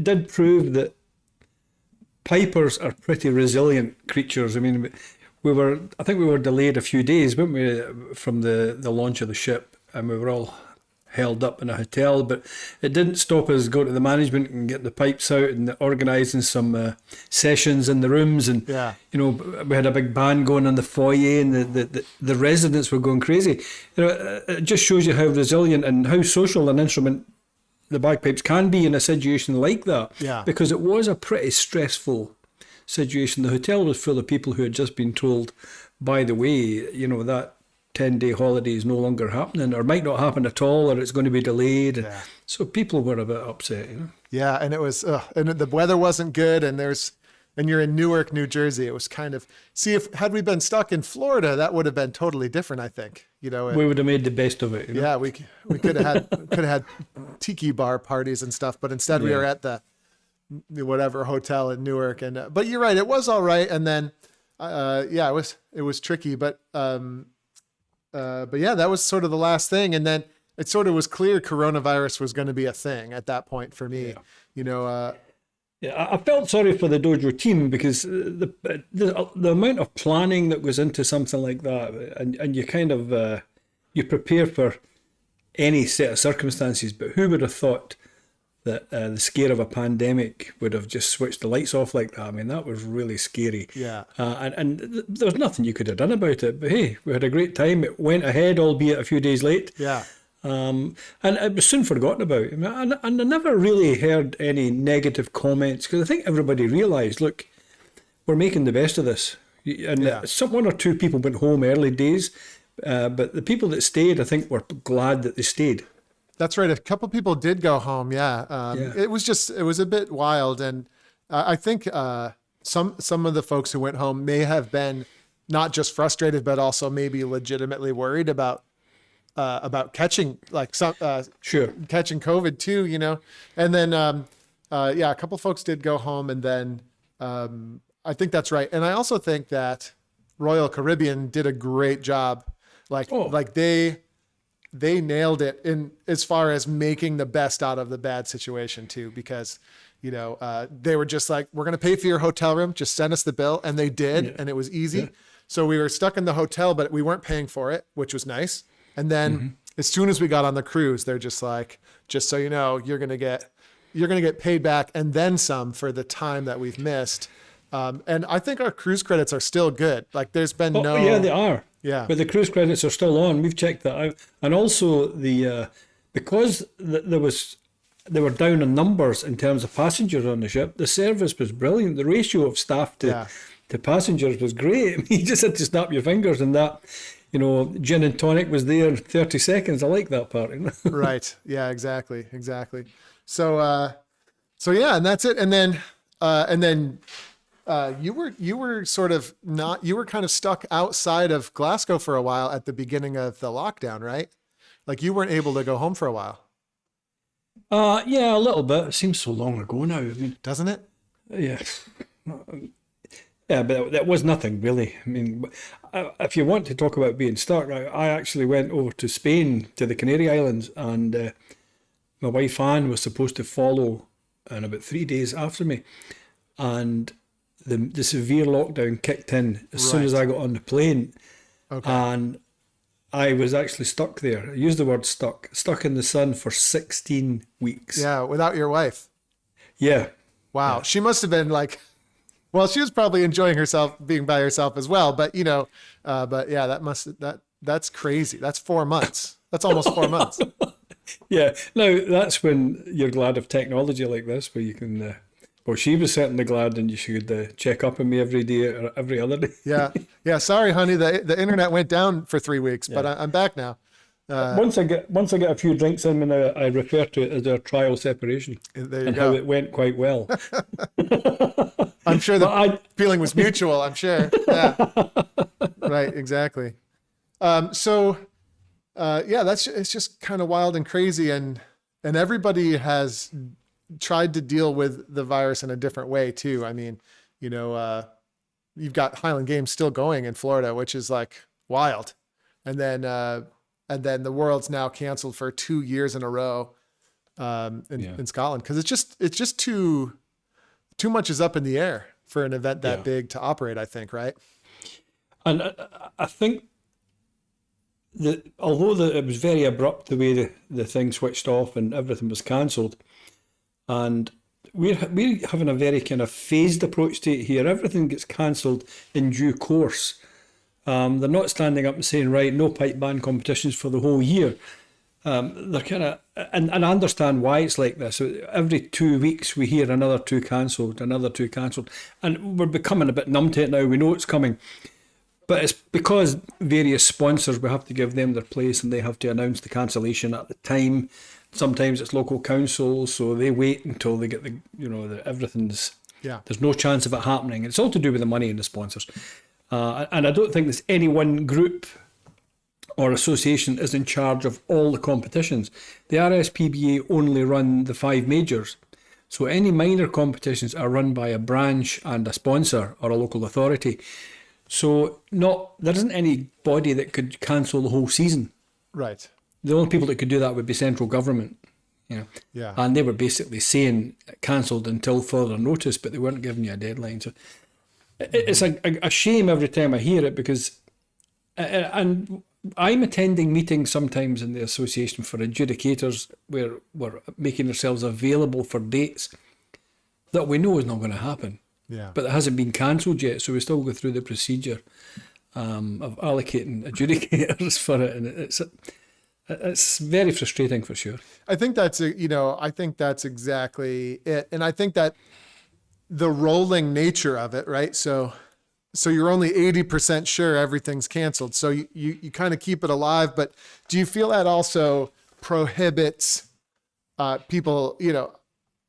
did prove that pipers are pretty resilient creatures. I mean, I think we were delayed a few days, weren't we, from the launch of the ship, and we were all held up in a hotel, but it didn't stop us going to the management and getting the pipes out and organising some sessions in the rooms, and we had a big band going in the foyer, and the residents were going crazy. It just shows you how resilient and how social an instrument the bagpipes can be in a situation like that. Yeah. Because it was a pretty stressful situation. The hotel was full of people who had just been told, by the way, that 10-day holiday is no longer happening, or might not happen at all, or it's going to be delayed. Yeah. So people were a bit upset, Yeah, and it was, and the weather wasn't good, and you're in Newark, New Jersey. It was kind of, had we been stuck in Florida, that would have been totally different, I think. We would have made the best of it. Yeah, we could have had tiki bar parties and stuff, but instead we were at the whatever hotel in Newark, and but you're right, it was all right, and then it was tricky, but yeah, that was sort of the last thing. And then it sort of was clear coronavirus was going to be a thing at that point for me, I felt sorry for the Dojo team, because the amount of planning that goes into something like that, and you kind of, you prepare for any set of circumstances, but who would have thought that the scare of a pandemic would have just switched the lights off like that? I mean, that was really scary. Yeah. And there was nothing you could have done about it. But hey, we had a great time. It went ahead, albeit a few days late. Yeah. And it was soon forgotten about. And I never really heard any negative comments, because I think everybody realised, look, we're making the best of this. And one or two people went home early days, but the people that stayed, I think, were glad that they stayed. That's right. A couple people did go home. Yeah. It was a bit wild. And I think some of the folks who went home may have been not just frustrated, but also maybe legitimately worried about catching catching COVID too, And then, a couple folks did go home, and then I think that's right. And I also think that Royal Caribbean did a great job. They nailed it in as far as making the best out of the bad situation too, because, they were just like, we're going to pay for your hotel room. Just send us the bill. And they did. And it was easy. Yeah. So we were stuck in the hotel, but we weren't paying for it, which was nice. And then as soon as we got on the cruise, they're just like, just so you know, you're going to get paid back and then some for the time that we've missed. And I think our cruise credits are still good. Like there's been yeah, they are. Yeah. But the cruise credits are still on. We've checked that out. And also because they were down in numbers in terms of passengers on the ship, the service was brilliant. The ratio of staff to passengers was great. I mean, you just had to snap your fingers, and that, gin and tonic was there in 30 seconds. I like that part. Right. Yeah, exactly. So yeah, and that's it. And then you were sort of you were kind of stuck outside of Glasgow for a while at the beginning of the lockdown, right? Like you weren't able to go home for a while. Yeah, a little bit. It seems so long ago now. I mean, doesn't it? Yeah. Yeah, but that was nothing really. I mean, if you want to talk about being stuck, I actually went over to Spain, to the Canary Islands, and my wife Anne was supposed to follow in about 3 days after me, and the severe lockdown kicked in as soon as I got on the plane. Okay. And I was actually stuck there. I used the word stuck in the sun for 16 weeks. Yeah, without your wife. Yeah. Wow. Yeah. She must have been like, well, she was probably enjoying herself being by herself as well. But, but yeah, that's crazy. That's 4 months. That's almost 4 months. Yeah. Now, that's when you're glad of technology like this, where you can... Well, she was certainly glad, and you should check up on me every day or every other day. Yeah. Sorry, honey, the internet went down for 3 weeks, but I'm back now. Once I get a few drinks in, and I refer to it as our trial separation, how it went quite well. I'm sure the feeling was mutual. I'm sure. Yeah. Right. Exactly. It's just kind of wild and crazy, and everybody has tried to deal with the virus in a different way too. I mean, you've got Highland Games still going in Florida, which is like wild. And then the world's now canceled for 2 years in a row. in Scotland, because it's just too much is up in the air for an event that big to operate, I think, right? And I think that although it was very abrupt the way the thing switched off and everything was cancelled, and we're having a very kind of phased approach to it here. Everything gets cancelled in due course. They're not standing up and saying, right, no pipe band competitions for the whole year. They're kind of, and I understand why it's like this. Every 2 weeks we hear another two cancelled, and we're becoming a bit numb to it now. We know it's coming. But it's because various sponsors, we have to give them their place and they have to announce the cancellation at the time. Sometimes it's local councils, so they wait until they get everything's, there's no chance of it happening. It's all to do with the money and the sponsors. And I don't think there's any one group or association is in charge of all the competitions. The RSPBA only run the 5 majors. So any minor competitions are run by a branch and a sponsor or a local authority. So there isn't any body that could cancel the whole season. Right. The only people that could do that would be central government. Yeah. And they were basically saying cancelled until further notice, but they weren't giving you a deadline. So it's a shame every time I hear it, because, and I'm attending meetings sometimes in the association for adjudicators where we're making ourselves available for dates that we know is not going to happen. Yeah. But it hasn't been cancelled yet, so we still go through the procedure of allocating adjudicators for it, and it's very frustrating for sure. I think that's exactly it, and I think that the rolling nature of it, right? So you're only 80% sure everything's canceled, so you kind of keep it alive. But do you feel that also prohibits people?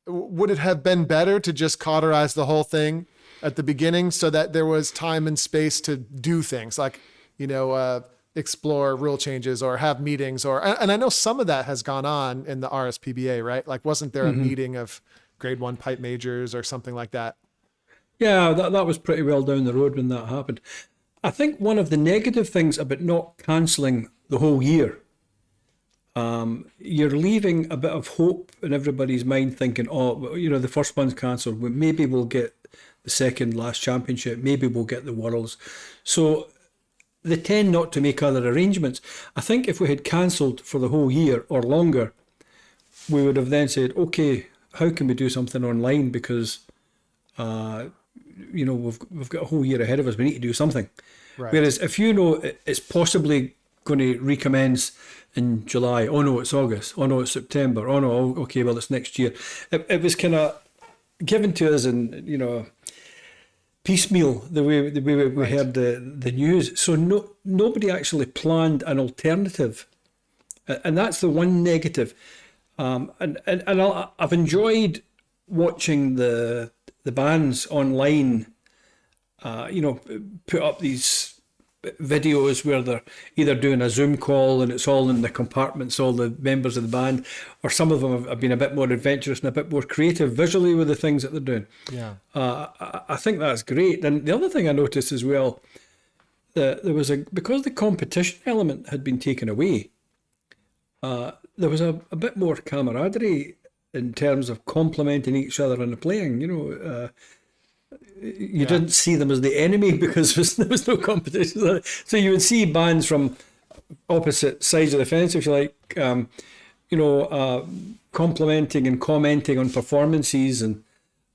Would it have been better to just cauterize the whole thing at the beginning so that there was time and space to do things like, explore rule changes or have meetings and I know some of that has gone on in the RSPBA, right? Like, wasn't there a meeting of grade 1 pipe majors or something like that? Yeah, that was pretty well down the road when that happened. I think one of the negative things about not cancelling the whole year, you're leaving a bit of hope in everybody's mind, thinking, the first one's cancelled, maybe we'll get the second last championship, maybe we'll get the Worlds. So they tend not to make other arrangements. I think if we had cancelled for the whole year or longer, we would have then said, okay, how can we do something online? Because, we've got a whole year ahead of us, we need to do something. Right. Whereas if it's possibly going to recommence in July, oh no, it's August, oh no, it's September, oh no, okay, well, it's next year. It was kind of given to us in, piecemeal, the way we heard the news. So nobody actually planned an alternative. And that's the one negative. And I've enjoyed watching the bands online, put up these videos where they're either doing a Zoom call and it's all in the compartments, all the members of the band, or some of them have been a bit more adventurous and a bit more creative visually with the things that they're doing. Yeah. I think that's great. And the other thing I noticed as well, there was because the competition element had been taken away, there was a bit more camaraderie in terms of complimenting each other in the playing. You didn't see them as the enemy because there was no competition. So you would see bands from opposite sides of the fence, if you like, complimenting and commenting on performances and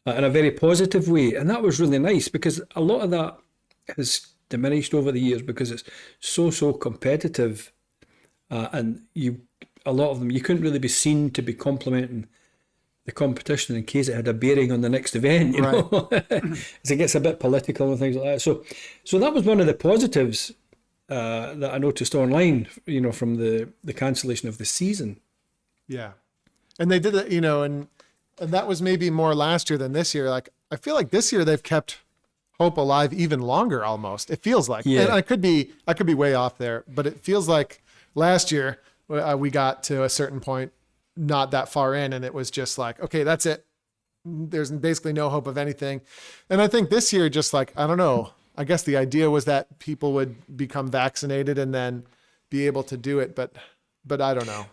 in a very positive way. And that was really nice, because a lot of that has diminished over the years because it's so competitive, and a lot of them, you couldn't really be seen to be complimenting the competition in case it had a bearing on the next event, you know. As it gets a bit political and things like that. So that was one of the positives that I noticed online, from the cancellation of the season. Yeah. And they did it, and that was maybe more last year than this year. Like, I feel like this year they've kept hope alive even longer almost. It feels like. Yeah. And I could be way off there, but it feels like last year we got to a certain point not that far in, and it was just like, okay, that's it. There's basically no hope of anything. And I think this year, just like, I don't know, I guess the idea was that people would become vaccinated and then be able to do it, but I don't know.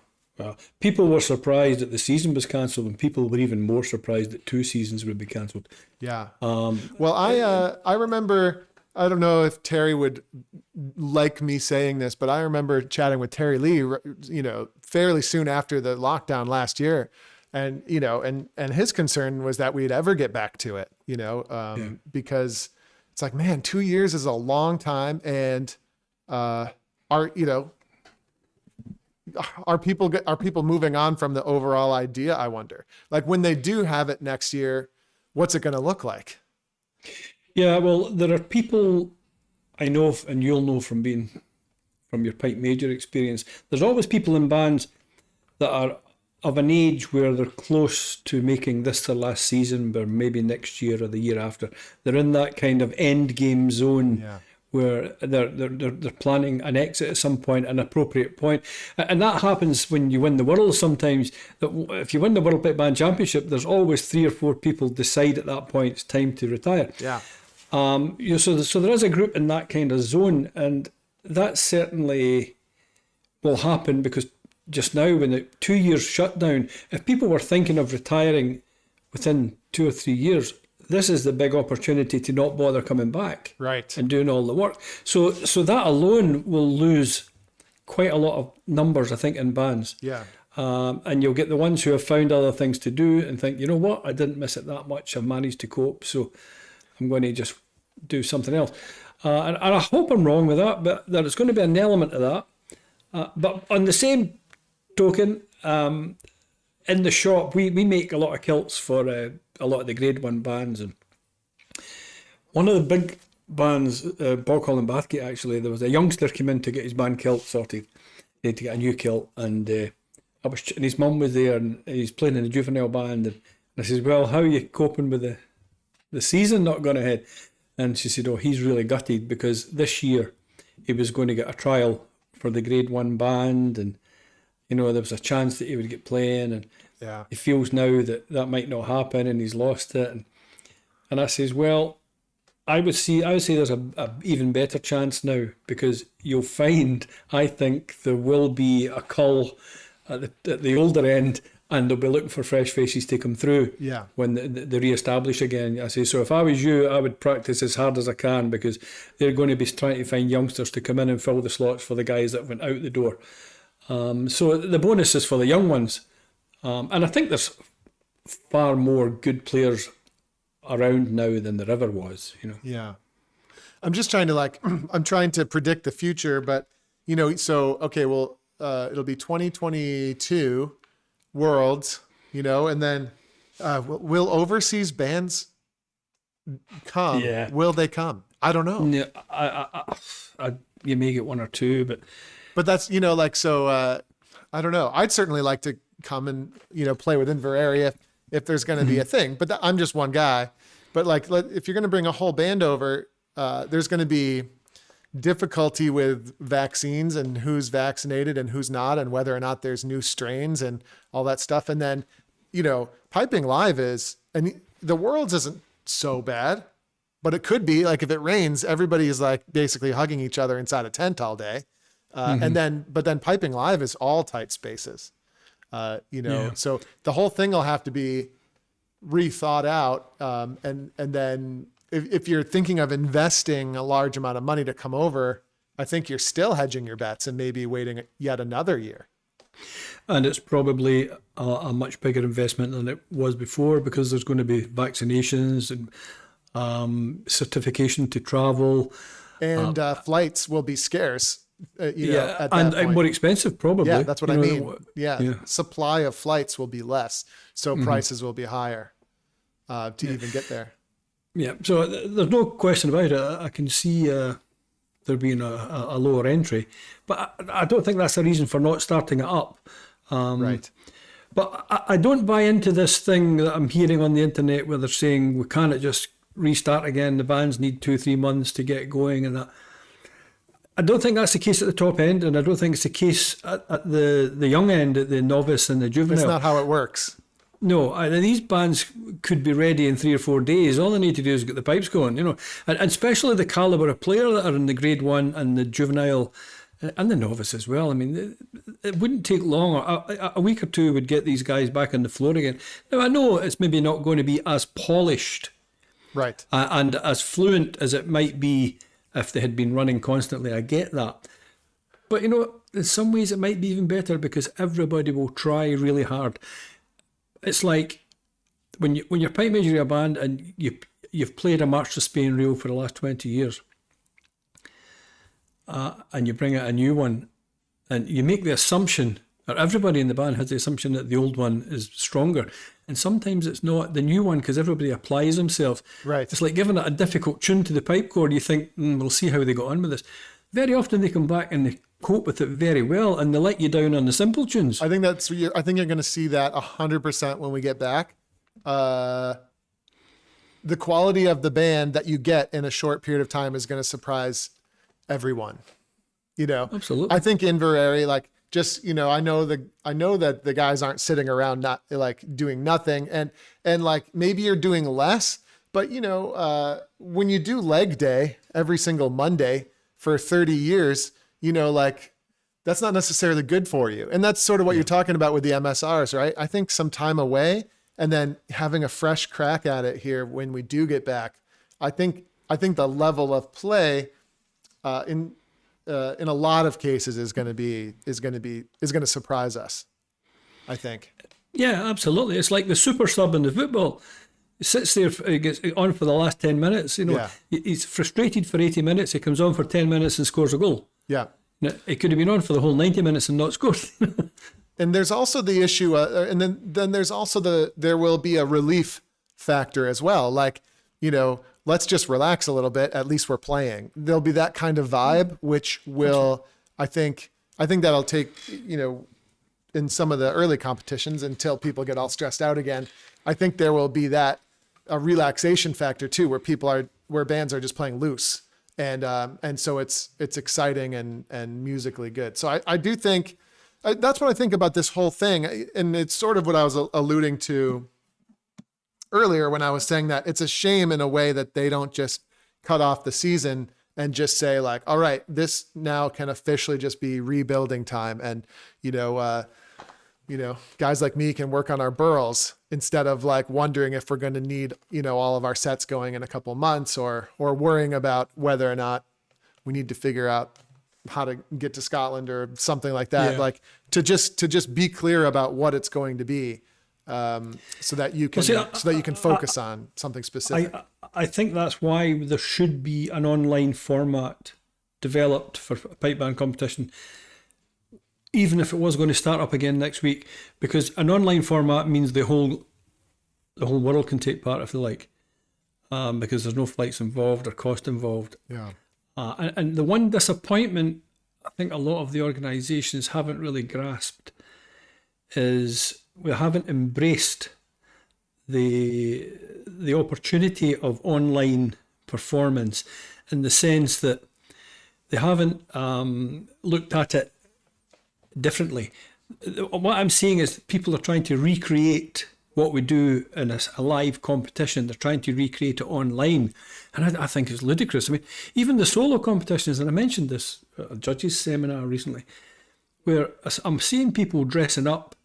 People were surprised that the season was cancelled, and people were even more surprised that 2 seasons would be cancelled. Yeah. Well, I remember, I don't know if Terry would like me saying this, but I remember chatting with Terry Lee, fairly soon after the lockdown last year. And, and his concern was that we'd ever get back to it, because it's like, man, 2 years is a long time. And, are people moving on from the overall idea? I wonder, like, when they do have it next year, what's it going to look like? Yeah, well, there are people I know, and you'll know from your pipe major experience, there's always people in bands that are of an age where they're close to making this their last season, but maybe next year or the year after. They're in that kind of end game zone. Yeah. Where they're planning an exit at some point, an appropriate point, and that happens when you win the world. Sometimes, that if you win the World Pipe Band Championship, there's always 3 or 4 people decide at that point it's time to retire. Yeah. So there is a group in that kind of zone, and that certainly will happen because just now, when the 2 years shutdown, if people were thinking of retiring within 2 or 3 years, this is the big opportunity to not bother coming back, right, and doing all the work. So that alone will lose quite a lot of numbers, I think, in bands. Yeah. And you'll get the ones who have found other things to do and think, you know what, I didn't miss it that much. I've managed to cope, so I'm going to just do something else. And I hope I'm wrong with that, but there's going to be an element of that. But on the same token, in the shop, we make a lot of kilts for a lot of the Grade 1 bands, and one of the big bands, Boghall and Bathgate, actually, there was a youngster came in to get his band kilt sorted. He had to get a new kilt, and and his mum was there, and he's playing in a juvenile band, and I says, well, how are you coping with the season not going ahead? And she said, oh, he's really gutted because this year he was going to get a trial for the Grade 1 band, and there was a chance that he would get playing, and yeah, he feels now that might not happen, and he's lost it. And I says, well, I would say there's a even better chance now, because you'll find, I think, there will be a cull at the older end, and they'll be looking for fresh faces to come through. Yeah. When they re-establish again. I say, so if I was you, I would practice as hard as I can, because they're going to be trying to find youngsters to come in and fill the slots for the guys that went out the door. So the bonus is for the young ones. And I think there's far more good players around now than there ever was, Yeah. I'm just trying to I'm trying to predict the future, but so, okay, well, it'll be 2022 Worlds, and then will overseas bands come? Yeah. Will they come? I don't know. Yeah, you may get 1 or 2, but that's, so I don't know. I'd certainly like to come and, play with Inverary if there's going to be a thing, but I'm just one guy. But if you're going to bring a whole band over, there's going to be difficulty with vaccines and who's vaccinated and who's not, and whether or not there's new strains and all that stuff. And then, piping live and the Worlds isn't so bad, but it could be if it rains, everybody is basically hugging each other inside a tent all day. But then piping live is all tight spaces, Yeah. So the whole thing will have to be rethought out. And then if you're thinking of investing a large amount of money to come over, I think you're still hedging your bets and maybe waiting yet another year. And it's probably a much bigger investment than it was before, because there's going to be vaccinations and certification to travel. And flights will be scarce. At that and point. more expensive probably. Yeah, that's what I mean. Yeah, supply of flights will be less, so prices will be higher to even get there. Yeah, so there's no question about it. I can see there being a lower entry, but I don't think that's a reason for not starting it up. Right. But I don't buy into this thing that I'm hearing on the internet where they're saying we can't just restart again. The bands need 2-3 months to get going, and that. I don't think that's the case at the top end, and I don't think it's the case at the young end, at the novice and the juvenile. It's not how it works. No, these bands could be ready in 3 or 4 days. All they need to do is get the pipes going, and especially the calibre of player that are in the Grade 1 and the juvenile and the novice as well. I mean, it wouldn't take long. A week or two would get these guys back on the floor again. Now, I know it's maybe not going to be as polished, Right. and as fluent as it might be if they had been running constantly. I get that. But, in some ways it might be even better because everybody will try really hard. It's like when you're pipe major in a band and you've played a March to Spain reel for the last 20 years, and you bring out a new one, and you make the assumption, or everybody in the band has the assumption that the old one is stronger. And sometimes it's not the new one because everybody applies themselves. Right. It's like giving it a difficult tune to the pipe chord. You think, we'll see how they got on with this. Very often they come back and they cope with it very well, and they let you down on the simple tunes. I think you're going to see that 100% when we get back. The quality of the band that you get in a short period of time is going to surprise everyone. Absolutely. I think Inverary, I know that the guys aren't sitting around not like doing nothing, and like maybe you're doing less, but when you do leg day every single Monday for 30 years, that's not necessarily good for you. And that's sort of what you're talking about with the MSRs, right? I think some time away and then having a fresh crack at it here when we do get back, I think the level of play in a lot of cases is going to surprise us, I think. Yeah, absolutely. It's like the super sub in the football. He sits there, he gets on for the last 10 minutes. He's frustrated for 80 minutes. He comes on for 10 minutes and scores a goal. Yeah. Now, it could have been on for the whole 90 minutes and not scored. And there's also the issue, and then there's also there will be a relief factor as well. Like, let's just relax a little bit. At least we're playing. There'll be that kind of vibe, which will, I think that'll take, in some of the early competitions until people get all stressed out again. I think there will be a relaxation factor too, where bands are just playing loose, and so it's exciting and musically good. So I do think that's what I think about this whole thing, and it's sort of what I was alluding to earlier when I was saying that it's a shame in a way that they don't just cut off the season and just say like, all right, this now can officially just be rebuilding time, and guys like me can work on our burls instead of like wondering if we're going to need, all of our sets going in a couple months, or worrying about whether or not we need to figure out how to get to Scotland or something like that. Yeah. Like to just be clear about what it's going to be, so that you can focus on something specific. I think that's why there should be an online format developed for pipe band competition, even if it was going to start up again next week, because an online format means the whole world can take part if they like, because there's no flights involved or cost involved. Yeah. And the one disappointment I think a lot of the organisations haven't really grasped is we haven't embraced the opportunity of online performance, in the sense that they haven't looked at it differently. What I'm seeing is people are trying to recreate what we do in a live competition. They're trying to recreate it online, and I think it's ludicrous. I mean, even the solo competitions, and I mentioned this at a judges seminar recently, where I'm seeing people dressing up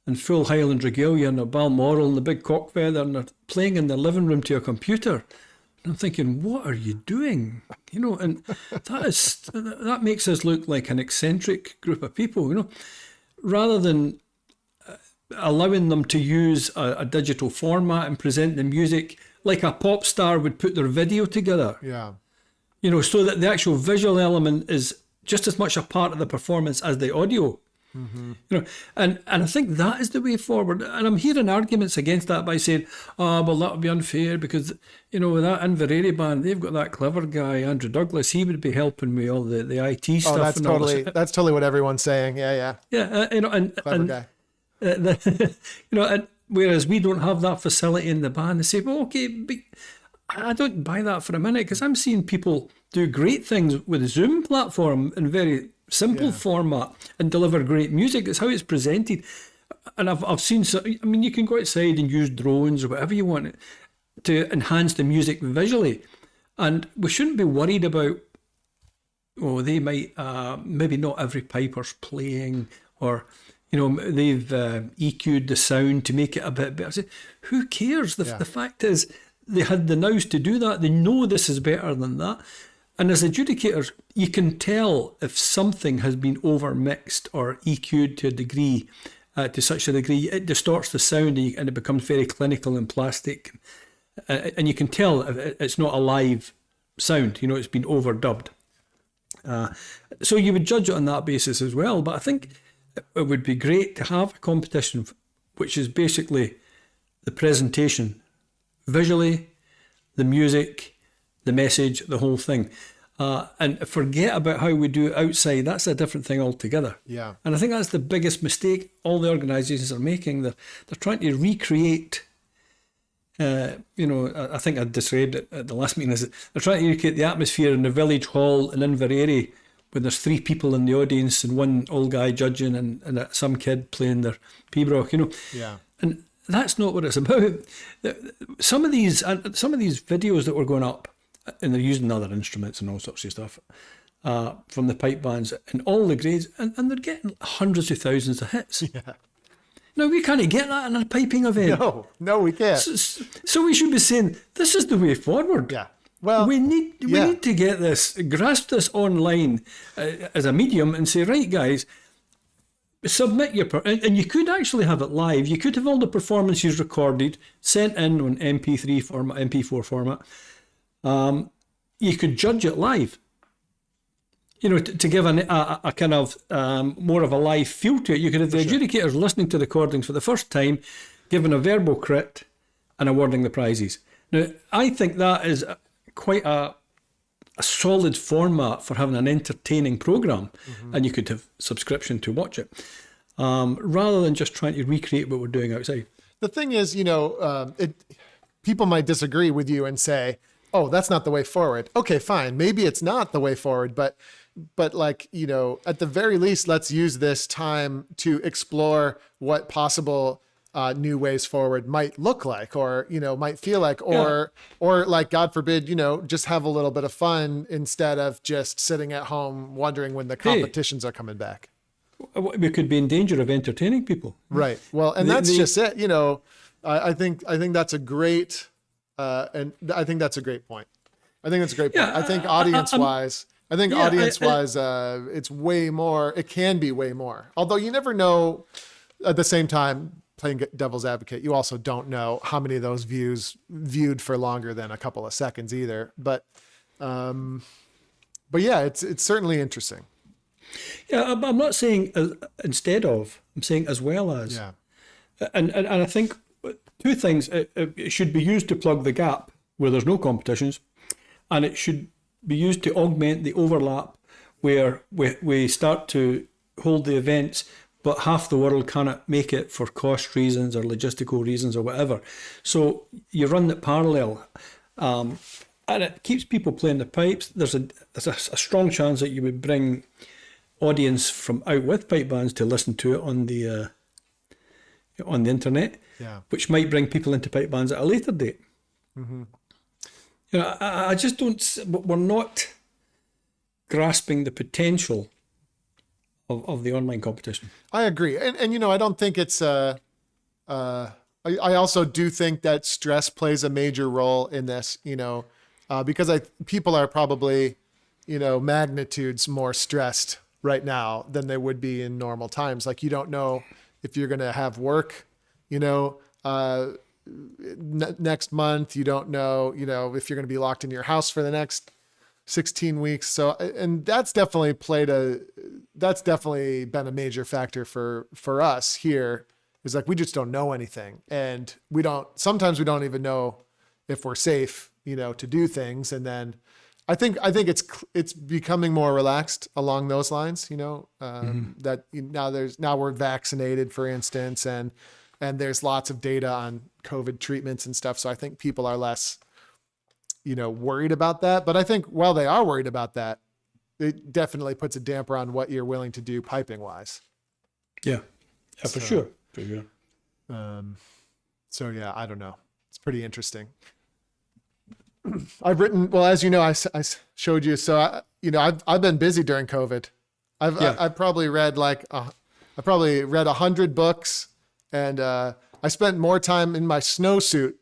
in full Highland regalia and a Balmoral and the big cock feather, and they're playing in their living room to a computer. And I'm thinking, what are you doing? And that makes us look like an eccentric group of people, rather than allowing them to use a digital format and present the music like a pop star would put their video together. Yeah. So that the actual visual element is just as much a part of the performance as the audio. Mm-hmm. And I think that is the way forward. And I'm hearing arguments against that by saying, well, that would be unfair because, with that Inverary band, they've got that clever guy, Andrew Douglas. He would be helping with all the IT stuff. Oh, that's totally what everyone's saying. Yeah. Yeah. Clever guy. And whereas we don't have that facility in the band, they say, well, okay, but I don't buy that for a minute, because I'm seeing people do great things with the Zoom platform in very simple format and deliver great music. It's how it's presented. And I've seen, you can go outside and use drones or whatever you want to enhance the music visually. And we shouldn't be worried about oh, they might, maybe not every piper's playing, or, they've EQ'd the sound to make it a bit better. I say, who cares? The fact is, they had the nous to do that. They know this is better than that. And as adjudicators, you can tell if something has been over-mixed or EQ'd to a degree, to such a degree, it distorts the sound and it becomes very clinical and plastic. And you can tell if it's not a live sound, it's been overdubbed. So you would judge it on that basis as well. But I think it would be great to have a competition which is basically the presentation, visually, the music, the message, the whole thing. And forget about how we do it outside. That's a different thing altogether. Yeah. And I think that's the biggest mistake all the organisations are making. They're trying to recreate, I think I described it at the last meeting, is they're trying to recreate the atmosphere in the village hall in Inverary when there's 3 people in the audience and one old guy judging and some kid playing their pibroch, Yeah. And that's not what it's about. Some of these videos that were going up, and they're using other instruments and all sorts of stuff from the pipe bands and all the grades, and they're getting hundreds of thousands of hits. Yeah. No, we can't get that in a piping event. No, we can't. So we should be saying, this is the way forward. Yeah. Well, we need to get this, grasp this online as a medium and say, right, guys, submit your... And you could actually have it live. You could have all the performances recorded, sent in on MP3 format, MP4 format. You could judge it live, to give a kind of more of a live feel to it. You could have the adjudicators listening to the recordings for the first time, giving a verbal crit and awarding the prizes. Now, I think that is quite a solid format for having an entertaining programme, and you could have subscription to watch it, rather than just trying to recreate what we're doing outside. The thing is, people might disagree with you and say, oh, that's not the way forward. Okay, fine. Maybe it's not the way forward, but like, at the very least, let's use this time to explore what possible new ways forward might look like, or, might feel like, or like, God forbid, just have a little bit of fun instead of just sitting at home wondering when the competitions are coming back. We could be in danger of entertaining people. Right. Well, and that's just it. I think that's a great, and I think that's a great point. I think that's a great point. I think audience-wise, it's way more, it can be way more. Although you never know, at the same time, playing devil's advocate, you also don't know how many of those views viewed for longer than a couple of seconds either. But yeah, it's certainly interesting. Yeah, I'm not saying instead of, I'm saying as well as. Yeah. And I think 2 things. It should be used to plug the gap where there's no competitions, and it should be used to augment the overlap where we start to hold the events, but half the world cannot make it for cost reasons or logistical reasons or whatever. So you run it parallel, and it keeps people playing the pipes. There's a strong chance that you would bring audience from out with pipe bands to listen to it on the internet, which might bring people into pipe bands at a later date. Mm-hmm. I just don't. We're not grasping the potential of the online competition. I agree, and I don't think it's. I also do think that stress plays a major role in this. Because people are probably, magnitudes more stressed right now than they would be in normal times. Like, you don't know if you're going to have work, next month. You don't know, if you're going to be locked in your house for the next 16 weeks. So, and that's definitely been a major factor for us here, is like, we just don't know anything. And sometimes we don't even know if we're safe, to do things. And then I think it's becoming more relaxed along those lines, that now we're vaccinated, for instance, and there's lots of data on COVID treatments and stuff. So I think people are less, worried about that. But I think while they are worried about that, it definitely puts a damper on what you're willing to do piping wise. Yeah, for sure. So yeah, I don't know. It's pretty interesting. I've written, well, as you know, I showed you. So, I've been busy during COVID. I've probably read I probably read 100 books, and I spent more time in my snowsuit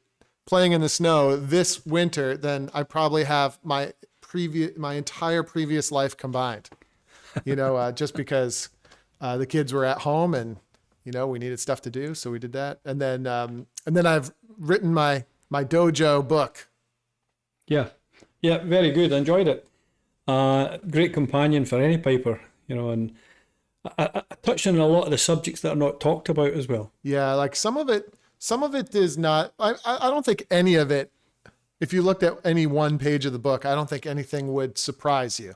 playing in the snow this winter than I probably have my entire previous life combined. Just because the kids were at home and we needed stuff to do, so we did that. And then I've written my Dojo book. Yeah, very good. Enjoyed it. Great companion for any piper, and I touched on a lot of the subjects that are not talked about as well. Yeah, like some of it is not. I don't think any of it. If you looked at any one page of the book, I don't think anything would surprise you.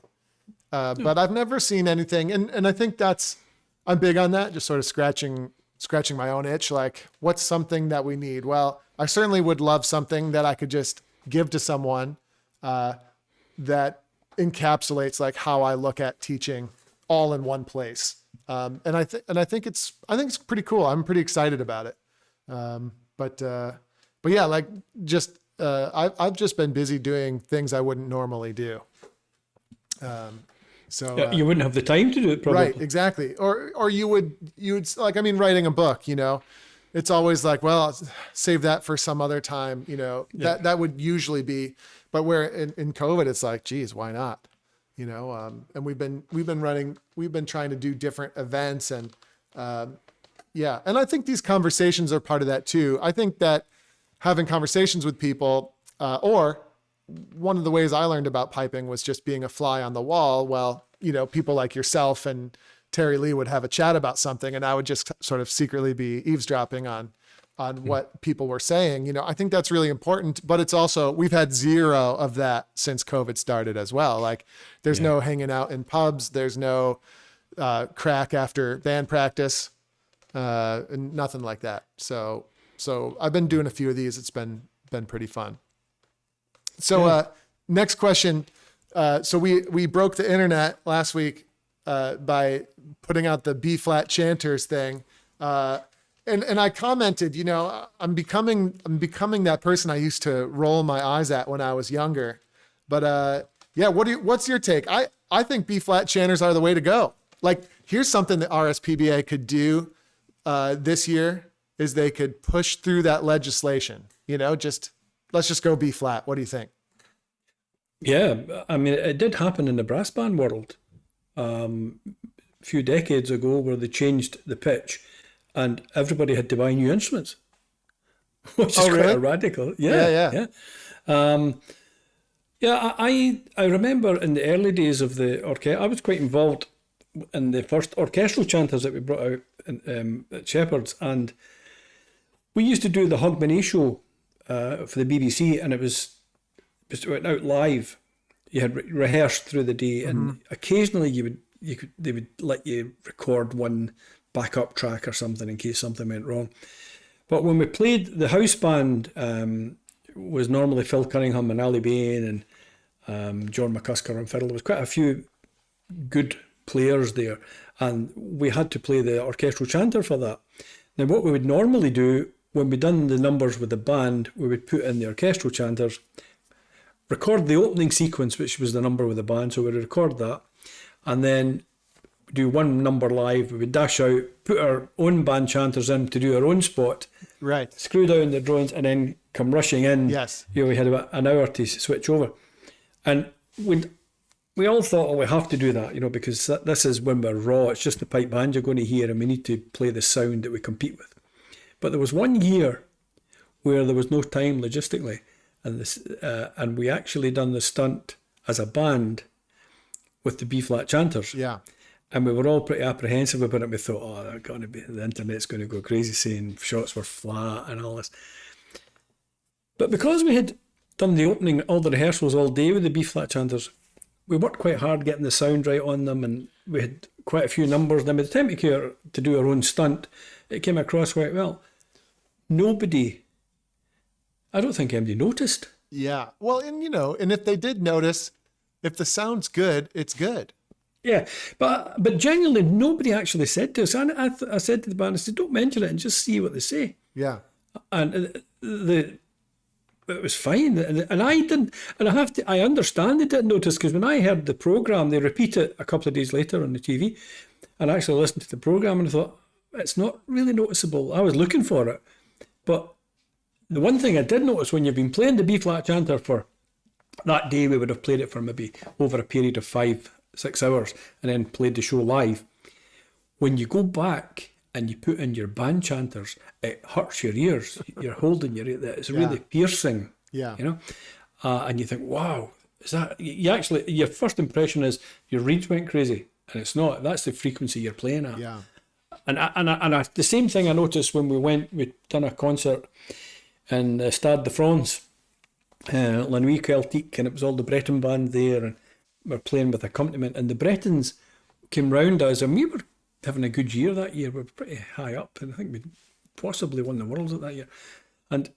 But I've never seen anything, and I think I'm big on that. Just sort of scratching my own itch. Like, what's something that we need? Well, I certainly would love something that I could just give to someone that encapsulates like how I look at teaching all in one place. And I think it's pretty cool. I'm pretty excited about it. But yeah, like just I've just been busy doing things I wouldn't normally do. So you wouldn't have the time to do it, probably. Right, exactly. Or you would like, writing a book, it's always like, well, I'll save that for some other time, that would usually be, but where in COVID, it's like, geez, why not? And we've been trying to do different events and, and I think these conversations are part of that too. I think that having conversations with people, or one of the ways I learned about piping was just being a fly on the wall. Well, people like yourself and Terry Lee would have a chat about something, and I would just sort of secretly be eavesdropping on what people were saying. I think that's really important, but it's also, we've had zero of that since COVID started as well. Like there's no hanging out in pubs. There's no crack after band practice, and nothing like that. So I've been doing a few of these. It's been pretty fun. So next question. So we broke the internet last week by putting out the B flat chanters thing. And I commented, I'm becoming that person I used to roll my eyes at when I was younger. But what's your take? I think B flat chanters are the way to go. Like, here's something that RSPBA could do this year is they could push through that legislation. Let's just go B flat. What do you think? Yeah, it did happen in the brass band world a few decades ago, where they changed the pitch and everybody had to buy new instruments, which is quite radical. Yeah. I remember in the early days of the orchestra, I was quite involved in the first orchestral chanters that we brought out at Shepherd's, and we used to do the Hogmanay show for the BBC, and it went out live. You had rehearsed through the day, and occasionally they would let you record one backup track or something in case something went wrong. But when we played, the house band was normally Phil Cunningham and Ali Bain and John McCusker on fiddle. There was quite a few good players there, and we had to play the orchestral chanter for that. Now, what we would normally do when we'd done the numbers with the band, we would put in the orchestral chanters, record the opening sequence, which was the number with the band, so we'd record that, and then do one number live. We would dash out, put our own band chanters in to do our own spot, right? Screw Screw down the drones, and then come rushing in. Yes. We had about an hour to switch over, and we all thought, we have to do that, because this is when we're raw. It's just the pipe band you're going to hear, and we need to play the sound that we compete with. But there was one year where there was no time logistically, and we actually done the stunt as a band with the B flat chanters. Yeah. And we were all pretty apprehensive about it. We thought, they're going to be, the internet's going to go crazy saying shots were flat and all this. But because we had done the opening, all the rehearsals all day with the B flat chanters, we worked quite hard getting the sound right on them, and we had quite a few numbers. Then by the time we came to do our own stunt, it came across quite well. I don't think anybody noticed. Yeah. Well, and if they did notice, if the sound's good, it's good. Yeah, but genuinely, nobody actually said to us. And I said to the band, I said, don't mention it and just see what they say. Yeah. And the it was fine, and I didn't, and I understand they didn't notice, because when I heard the program, they repeat it a couple of days later on the TV, and I actually listened to the program and I thought, it's not really noticeable. I was looking for it, but the one thing I did notice, when you've been playing the B flat chanter for that day, we would have played it for maybe over a period of 5-6 hours, and then played the show live. When you go back and you put in your band chanters, it hurts your ears. You're holding your ear. It's really piercing. Yeah. You know, and you think, wow, is that? You actually, your first impression is your reeds went crazy, and it's not. That's the frequency you're playing at. Yeah. And the same thing I noticed when we'd done a concert in Stade de France, La Nuit Celtique, and it was all the Breton band there, and we're playing with accompaniment, and the Bretons came round us, and we were having a good year that year. We were pretty high up, and I think we possibly won the Worlds at that year. And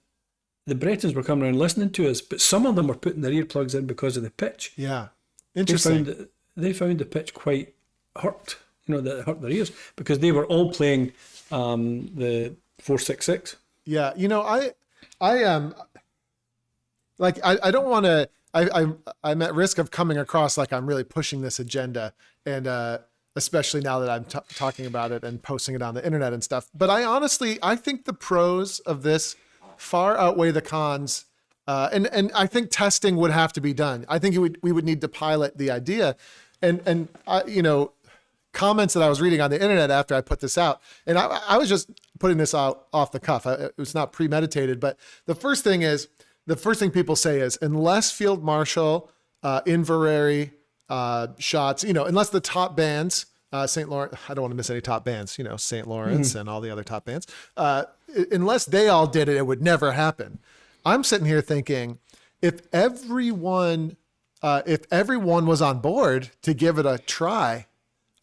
the Bretons were coming around listening to us, but some of them were putting their earplugs in because of the pitch. Yeah, interesting. They found the pitch quite hurt, that it hurt their ears, because they were all playing the 466. Yeah, I am like, I don't want to, I'm at risk of coming across like I'm really pushing this agenda, and especially now that I'm talking about it and posting it on the internet and stuff. But I think the pros of this far outweigh the cons. And I think testing would have to be done. I think we would need to pilot the idea, and comments that I was reading on the internet after I put this out, and I was just putting this out off the cuff. It was not premeditated, but the first thing people say is, unless Field Marshal, Inverary, Shots, unless the top bands, St. Lawrence, I don't want to miss any top bands, St. Lawrence and all the other top bands, unless they all did it, it would never happen. I'm sitting here thinking, if everyone was on board to give it a try,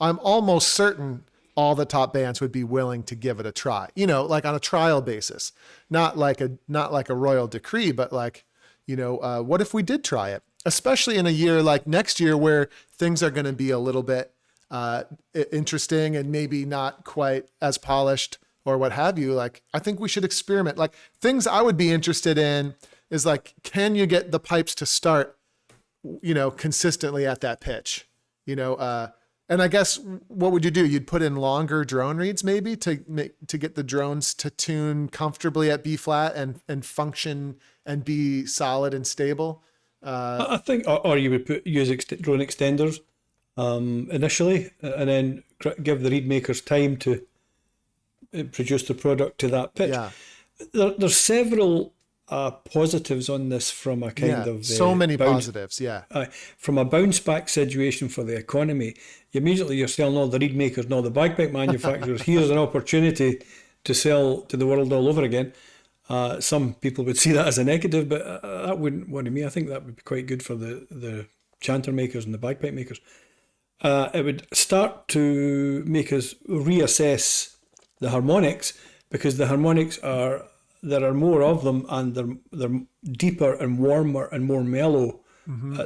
I'm almost certain all the top bands would be willing to give it a try, like on a trial basis, not like a royal decree, but like, what if we did try it, especially in a year like next year, where things are going to be a little bit interesting and maybe not quite as polished or what have you. Like, I think we should experiment. Like, things I would be interested in is like, can you get the pipes to start, consistently at that pitch, and I guess what would you do? You'd put in longer drone reeds maybe to get the drones to tune comfortably at B flat and function and be solid and stable. I think, or you would use drone extenders initially, and then give the reed makers time to produce the product to that pitch. Yeah. There's several positives on this from a kind of so many positives. From a bounce back situation for the economy, you're selling all the reed makers and all the bagpipe manufacturers. Here's an opportunity to sell to the world all over again. Some people would see that as a negative, but that wouldn't worry me. I think that would be quite good for the chanter makers and the bagpipe makers. It would start to make us reassess the harmonics, because the harmonics there are more of them, and they're deeper and warmer and more mellow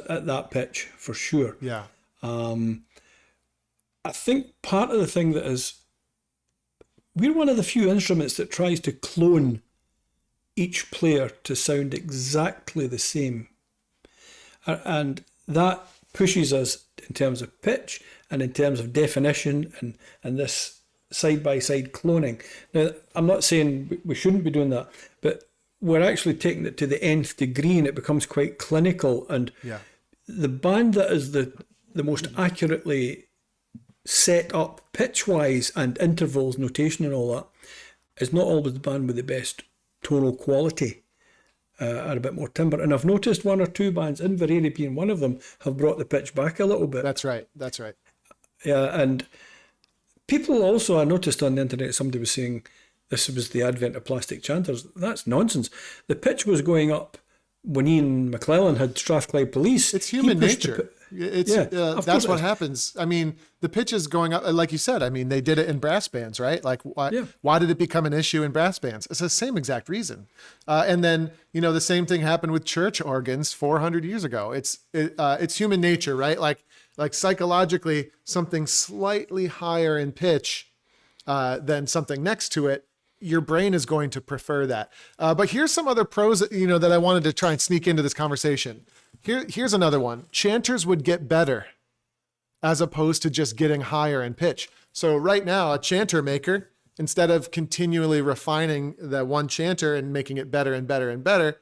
at that pitch for sure. Yeah. I think part of the thing that is, we're one of the few instruments that tries to clone each player to sound exactly the same, and that pushes us in terms of pitch and in terms of definition and this side-by-side cloning. Now, I'm not saying we shouldn't be doing that, but we're actually taking it to the nth degree, and it becomes quite clinical. And the band that is the most accurately set up pitch-wise and intervals, notation and all that, is not always the band with the best tonal quality and a bit more timbre. And I've noticed one or two bands, Inverary being one of them, have brought the pitch back a little bit. That's right. Yeah, and people also, I noticed on the internet, somebody was saying this was the advent of plastic chanters. That's nonsense. The pitch was going up when Ian McClellan had Strathclyde Police. It's human nature. That's what happens. I mean, the pitch is going up, like you said. I mean, they did it in brass bands, right? Like, why did it become an issue in brass bands? It's the same exact reason. And then, the same thing happened with church organs 400 years ago. It's human nature, right? Like psychologically, something slightly higher in pitch than something next to it, your brain is going to prefer that. But here's some other pros, that I wanted to try and sneak into this conversation. Here's another one. Chanters would get better as opposed to just getting higher in pitch. So right now, a chanter maker, instead of continually refining that one chanter and making it better and better and better,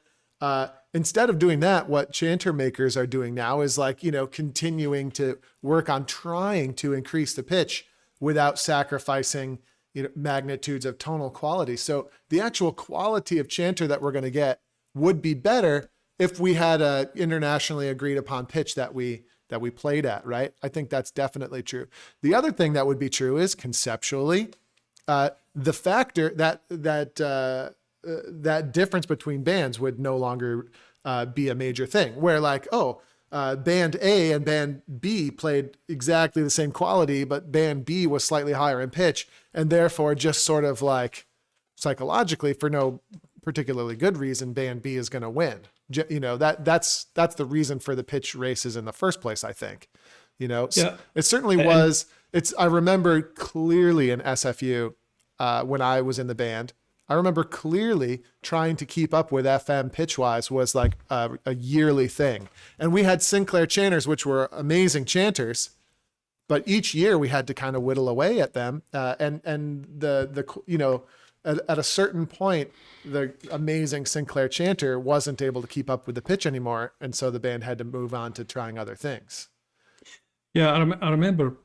instead of doing that, what chanter makers are doing now is continuing to work on trying to increase the pitch without sacrificing magnitudes of tonal quality. So the actual quality of chanter that we're going to get would be better if we had a internationally agreed upon pitch that we played at, right? I think that's definitely true. The other thing that would be true is conceptually, the factor that difference between bands would no longer be a major thing. Where band A and band B played exactly the same quality, but band B was slightly higher in pitch, and therefore just sort of psychologically, for no particularly good reason, band B is going to win. That's the reason for the pitch races in the first place, I think. Yeah. It certainly was. I remember clearly in SFU when I was in the band, I remember clearly trying to keep up with FM pitch-wise was a yearly thing. And we had Sinclair chanters, which were amazing chanters, but each year we had to kind of whittle away at them. And at a certain point, the amazing Sinclair chanter wasn't able to keep up with the pitch anymore. And so the band had to move on to trying other things. Yeah, I remember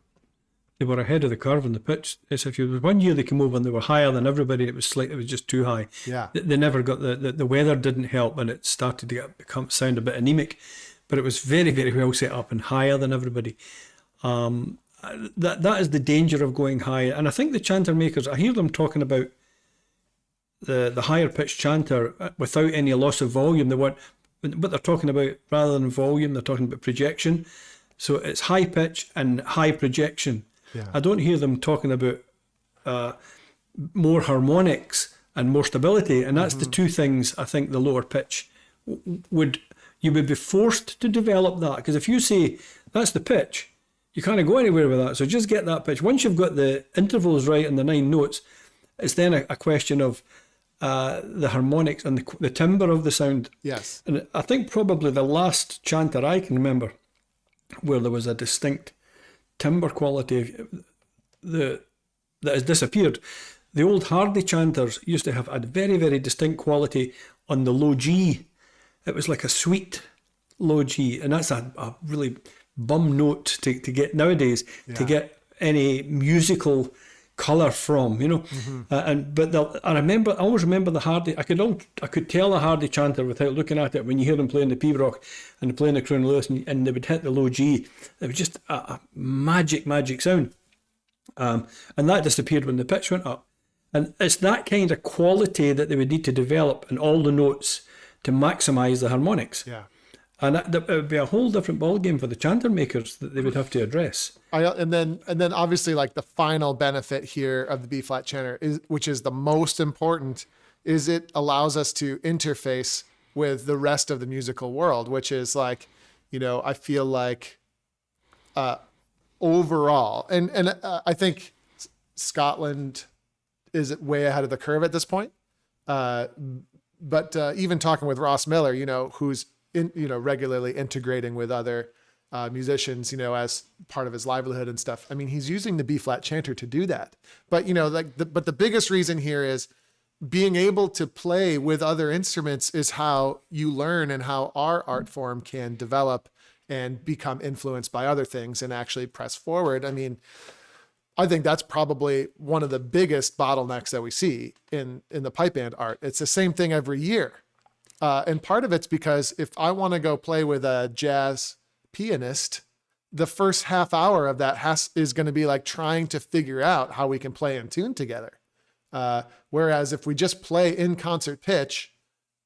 they were ahead of the curve on the pitch. SFU. One year they came over and they were higher than everybody. It was just too high. Yeah. They never got the weather didn't help, and it started to sound a bit anemic, but it was very, very well set up and higher than everybody. That is the danger of going high. And I think the chanter makers, I hear them talking about the higher pitched chanter without any loss of volume. What they're talking about, rather than volume, they're talking about projection. So it's high pitch and high projection. Yeah. I don't hear them talking about more harmonics and more stability, and that's the two things I think the lower pitch you would be forced to develop that, because if you say that's the pitch, you can't go anywhere with that. So just get that pitch. Once you've got the intervals right and the 9 notes, it's then a question of the harmonics and the timbre of the sound. Yes. And I think probably the last chanter I can remember where there was a distinct timbre quality that has disappeared. The old Hardy chanters used to have a very, very distinct quality on the low G. It was like a sweet low G, and that's a really bum note to get nowadays, to get any musical colour from, I always remember the Hardy. I could tell a Hardy chanter without looking at it when you hear them playing the Pibroch and playing the Crown Lewis, and they would hit the low G. It was just a magic sound, and that disappeared when the pitch went up. And it's that kind of quality that they would need to develop in all the notes to maximise the harmonics. Yeah. And it would be a whole different ballgame for the chanter makers that they would have to address. And then obviously the final benefit here of the B flat chanter which is the most important, is it allows us to interface with the rest of the musical world, which is I feel like overall, and I think Scotland is way ahead of the curve at this point. But even talking with Ross Miller, who's regularly integrating with other musicians, as part of his livelihood and stuff. I mean, he's using the B flat chanter to do that. But but the biggest reason here is being able to play with other instruments is how you learn and how our art form can develop and become influenced by other things and actually press forward. I mean, I think that's probably one of the biggest bottlenecks that we see in the pipe band art. It's the same thing every year. And part of it's because if I want to go play with a jazz pianist, the first half hour of that is going to be trying to figure out how we can play in tune together. Whereas if we just play in concert pitch,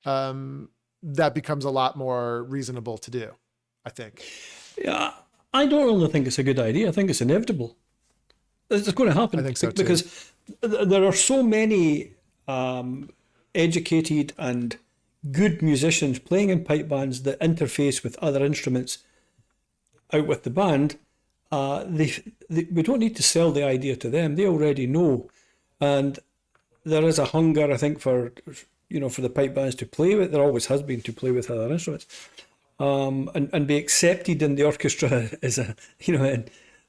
that becomes a lot more reasonable to do, I think. Yeah, I don't really think it's a good idea. I think it's inevitable. It's going to happen. I think so too. Because there are so many educated and good musicians playing in pipe bands that interface with other instruments out with the band. We don't need to sell the idea to them. They already know. And there is a hunger, I think, for for the pipe bands to play with. There always has been, to play with other instruments, and be accepted in the orchestra as a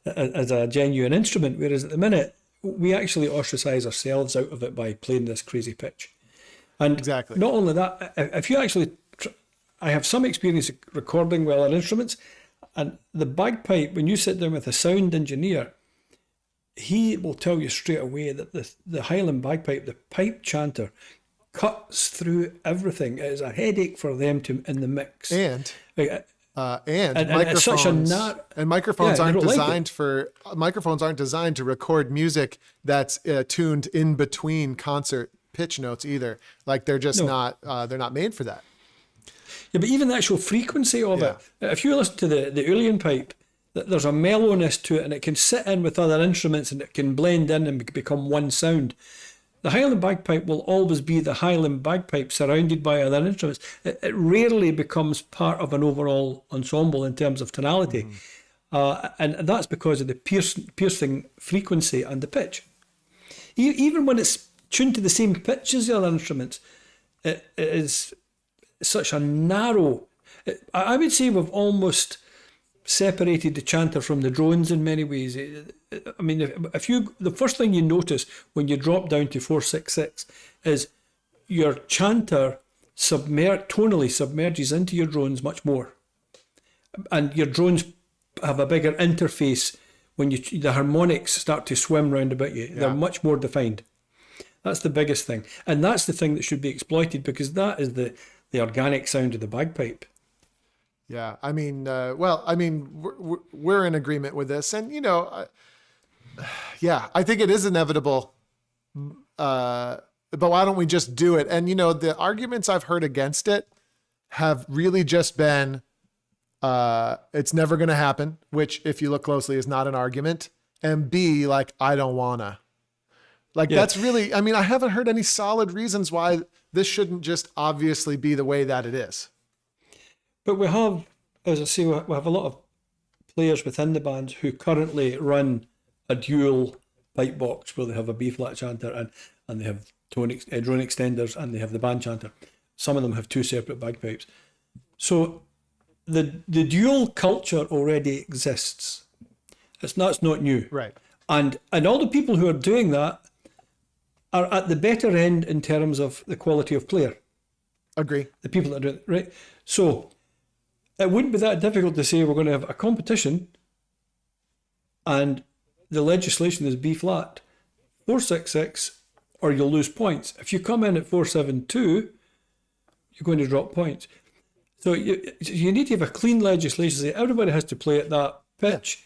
as a genuine instrument. Whereas at the minute we actually ostracize ourselves out of it by playing this crazy pitch. And Exactly. not only that, if you actually, I have some experience recording with other instruments, and the bagpipe, when you sit down with a sound engineer, he will tell you straight away that the Highland bagpipe, the pipe chanter, cuts through everything. It is a headache for them in the mix. And and microphones it's such a microphones Yeah, they aren't don't like designed for microphones aren't designed to record music that's tuned in between concert pitch notes either. Like they're just No. they're not made for that. Yeah, but even the actual frequency of it, if you listen to the Uilleann pipe, there's a mellowness to it, and it can sit in with other instruments, and it can blend in and become one sound. The Highland bagpipe will always be the Highland bagpipe surrounded by other instruments. It rarely becomes part of an overall ensemble in terms of tonality. And that's because of the piercing frequency and the pitch. Even when it's tuned to the same pitch as the other instruments, it is such a narrow... I would say we've almost separated the chanter from the drones in many ways. I mean, the first thing you notice when you drop down to 4/6/6 is your chanter tonally submerges into your drones much more, and your drones have a bigger interface when the harmonics start to swim round about you. They're much more defined. That's the biggest thing, and that's the thing that should be exploited, because that is the organic sound of the bagpipe. Yeah, I mean, we're in agreement with this, and I think it is inevitable. But why don't we just do it? And the arguments I've heard against it have really just been, it's never going to happen. Which, if you look closely, is not an argument. And B, like, I don't wanna. That's really. I mean, I haven't heard any solid reasons why this shouldn't just obviously be the way that it is. But we have, as I say, we have a lot of players within the band who currently run a dual pipe box where they have a B-flat chanter and they have drone extenders, and they have the band chanter. Some of them have two separate bagpipes. So the dual culture already exists. It's not new. Right. And all the people who are doing that are at the better end in terms of the quality of player. Agree. The people that are doing it, right? So it wouldn't be that difficult to say we're going to have a competition and the legislation is B-flat, 4/6/6, or you'll lose points. If you come in at 4/7/2, you're going to drop points. So you need to have a clean legislation. Say everybody has to play at that pitch.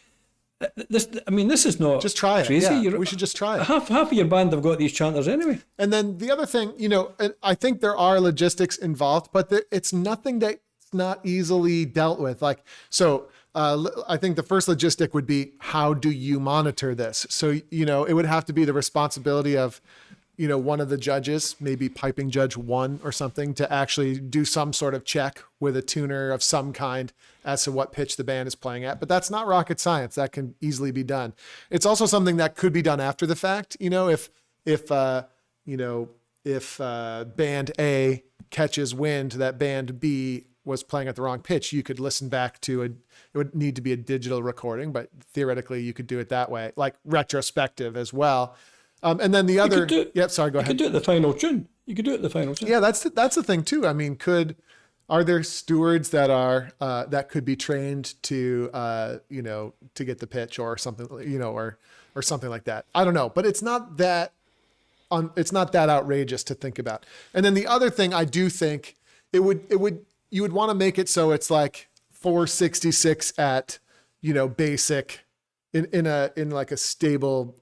This is not just try it. crazy. Yeah, we should just try it. Half of your band have got these chanters anyway. And then the other thing, and I think there are logistics involved, but it's nothing that's not easily dealt with. I think the first logistic would be, how do you monitor this? So, it would have to be the responsibility of, one of the judges, maybe piping judge 1 or something, to actually do some sort of check with a tuner of some kind as to what pitch the band is playing at. But that's not rocket science. That can easily be done. It's also something that could be done after the fact. If band A catches wind that band B was playing at the wrong pitch, you could listen back to it would need to be a digital recording, but theoretically you could do it that way, like retrospective as well. And then the other, go ahead. You could do it at the final tune. Yeah, that's the thing too. I mean, are there stewards that are that could be trained to to get the pitch or something, or something like that? I don't know, but it's not that outrageous to think about. And then the other thing, I do think you would want to make it so it's like 466 at basic in like a stable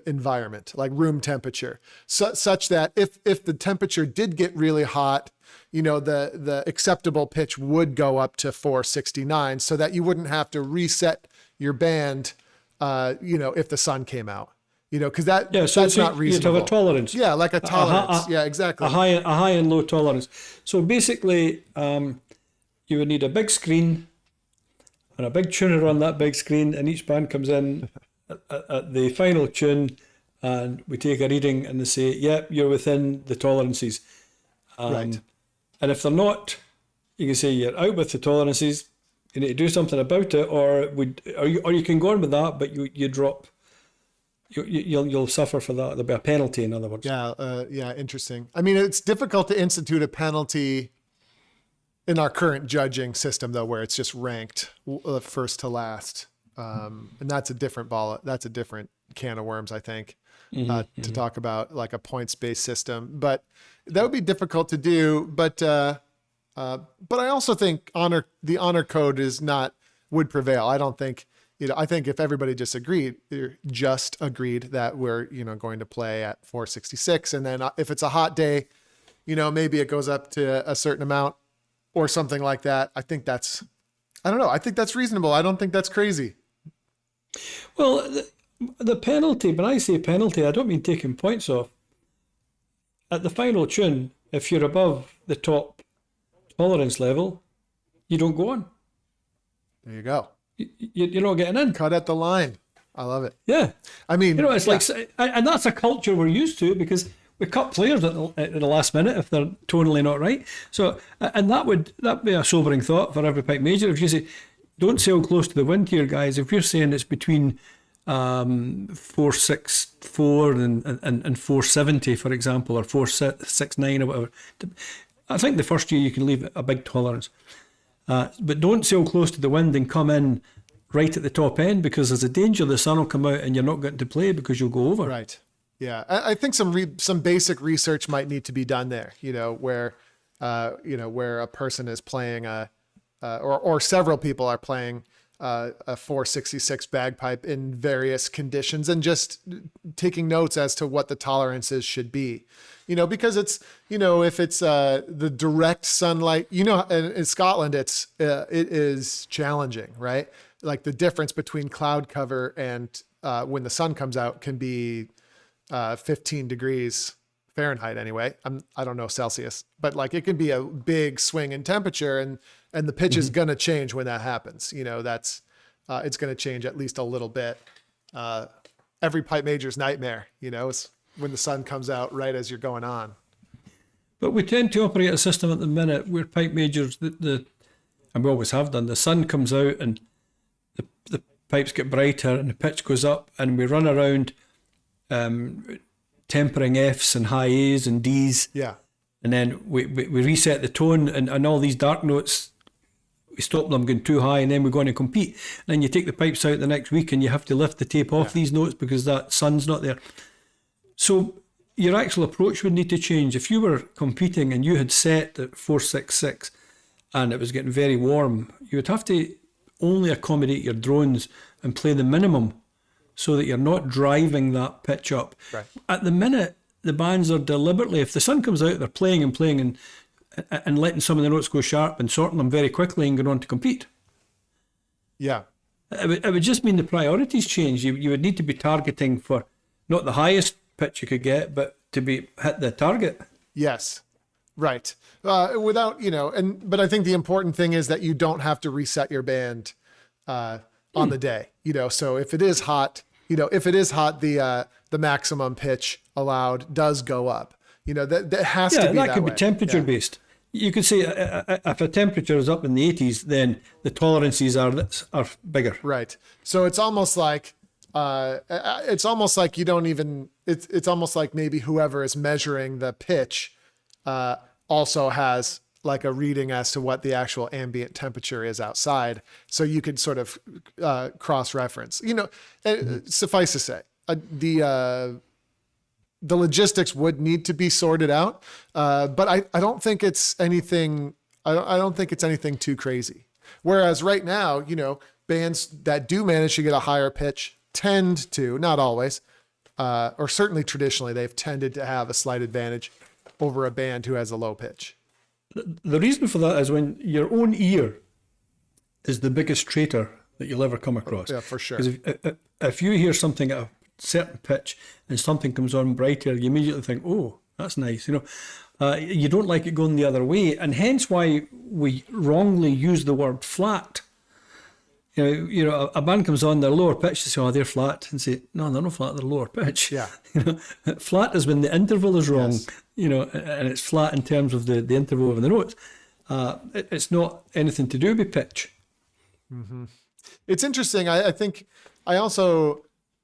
environment, like room temperature, such that if the temperature did get really hot, the acceptable pitch would go up to 469, so that you wouldn't have to reset your band, if the sun came out, because that's not reasonable. You'd have a tolerance. Yeah, like a tolerance. Yeah, exactly. A high and low tolerance. So basically, you would need a big screen and a big tuner on that big screen, and each band comes in at the final tune and we take a reading and they say, yep, you're within the tolerances. Right. And if they're not, you can say you're out with the tolerances, you need to do something about it, or you can go on with that, but you drop. You'll suffer for that. There'll be a penalty, in other words. Yeah, interesting. I mean, it's difficult to institute a penalty in our current judging system, though, where it's just ranked first to last, and that's a different That's a different can of worms, I think, to talk about like a points-based system. But that would be difficult to do. But I also think the honor code would prevail. I don't think. I think if everybody just agreed that we're, going to play at 466, and then if it's a hot day, maybe it goes up to a certain amount or something like that. I think that's reasonable. I don't think that's crazy. Well, the penalty, when I say penalty, I don't mean taking points off. At the final tune, if you're above the top tolerance level, you don't go on. There you go. You're not getting in. Cut at the line. I love it. Yeah. I mean, it's like, and that's a culture we're used to, because we cut players at the last minute if they're tonally not right. So, and that'd be a sobering thought for every pipe major. If you say, don't sail close to the wind here, guys. If you're saying it's between 464 and 470, for example, or 469 or whatever, I think the first year you can leave a big tolerance. But don't sail close to the wind and come in right at the top end, because there's a danger the sun will come out and you're not getting to play because you'll go over. Right. Yeah. I think some basic research might need to be done there, where a person is playing or several people are playing a 466 bagpipe in various conditions, and just taking notes as to what the tolerances should be, because it's, if it's the direct sunlight, in Scotland, it is challenging, right? Like the difference between cloud cover and when the sun comes out can be 15 degrees Fahrenheit anyway. I don't know Celsius, but like it can be a big swing in temperature, and the pitch is going to change when that happens. That's it's going to change at least a little bit. Every pipe major's nightmare, is when the sun comes out right as you're going on. But we tend to operate a system at the minute where pipe majors, and we always have done, the sun comes out and the pipes get brighter and the pitch goes up, and we run around tempering Fs and high As and Ds. Yeah. And then we reset the tone, and all these dark notes, we stop them going too high, and then we're going to compete. And then you take the pipes out the next week and you have to lift the tape off these notes because that sun's not there. So your actual approach would need to change. If you were competing and you had set at 466 and it was getting very warm, you would have to only accommodate your drones and play the minimum so that you're not driving that pitch up. Right. At the minute, the bands are deliberately, if the sun comes out, they're playing and letting some of the notes go sharp and sorting them very quickly and going on to compete. Yeah. It would just mean the priorities change. You would need to be targeting for not the highest pitch you could get, but to be hit the target. Yes. Right. Without, but I think the important thing is that you don't have to reset your band on the day, so if it is hot, the maximum pitch allowed does go up. That has to be that could way. Be temperature based. You could say if a temperature is up in the 80s, then the tolerances are bigger. Right. So it's almost like it's almost like maybe whoever is measuring the pitch also has like a reading as to what the actual ambient temperature is outside. So you could sort of cross-reference. Suffice to say, the logistics would need to be sorted out, but I don't think it's anything. I don't think it's anything too crazy. Whereas right now, bands that do manage to get a higher pitch tend to, not always, or certainly traditionally, they've tended to have a slight advantage over a band who has a low pitch. The reason for that is when your own ear is the biggest traitor that you'll ever come across. Yeah, for sure. Because if you hear something at a certain pitch and something comes on brighter, you immediately think, oh, that's nice. You don't like it going the other way. And hence why we wrongly use the word flat. A band comes on, they're lower pitch, they say, oh, they're flat, and say, no, they're not flat, they're lower pitch. Yeah. Flat is when the interval is wrong, Yes. And it's flat in terms of the interval of the notes. It's not anything to do with pitch. Mm-hmm. It's interesting. I think I also,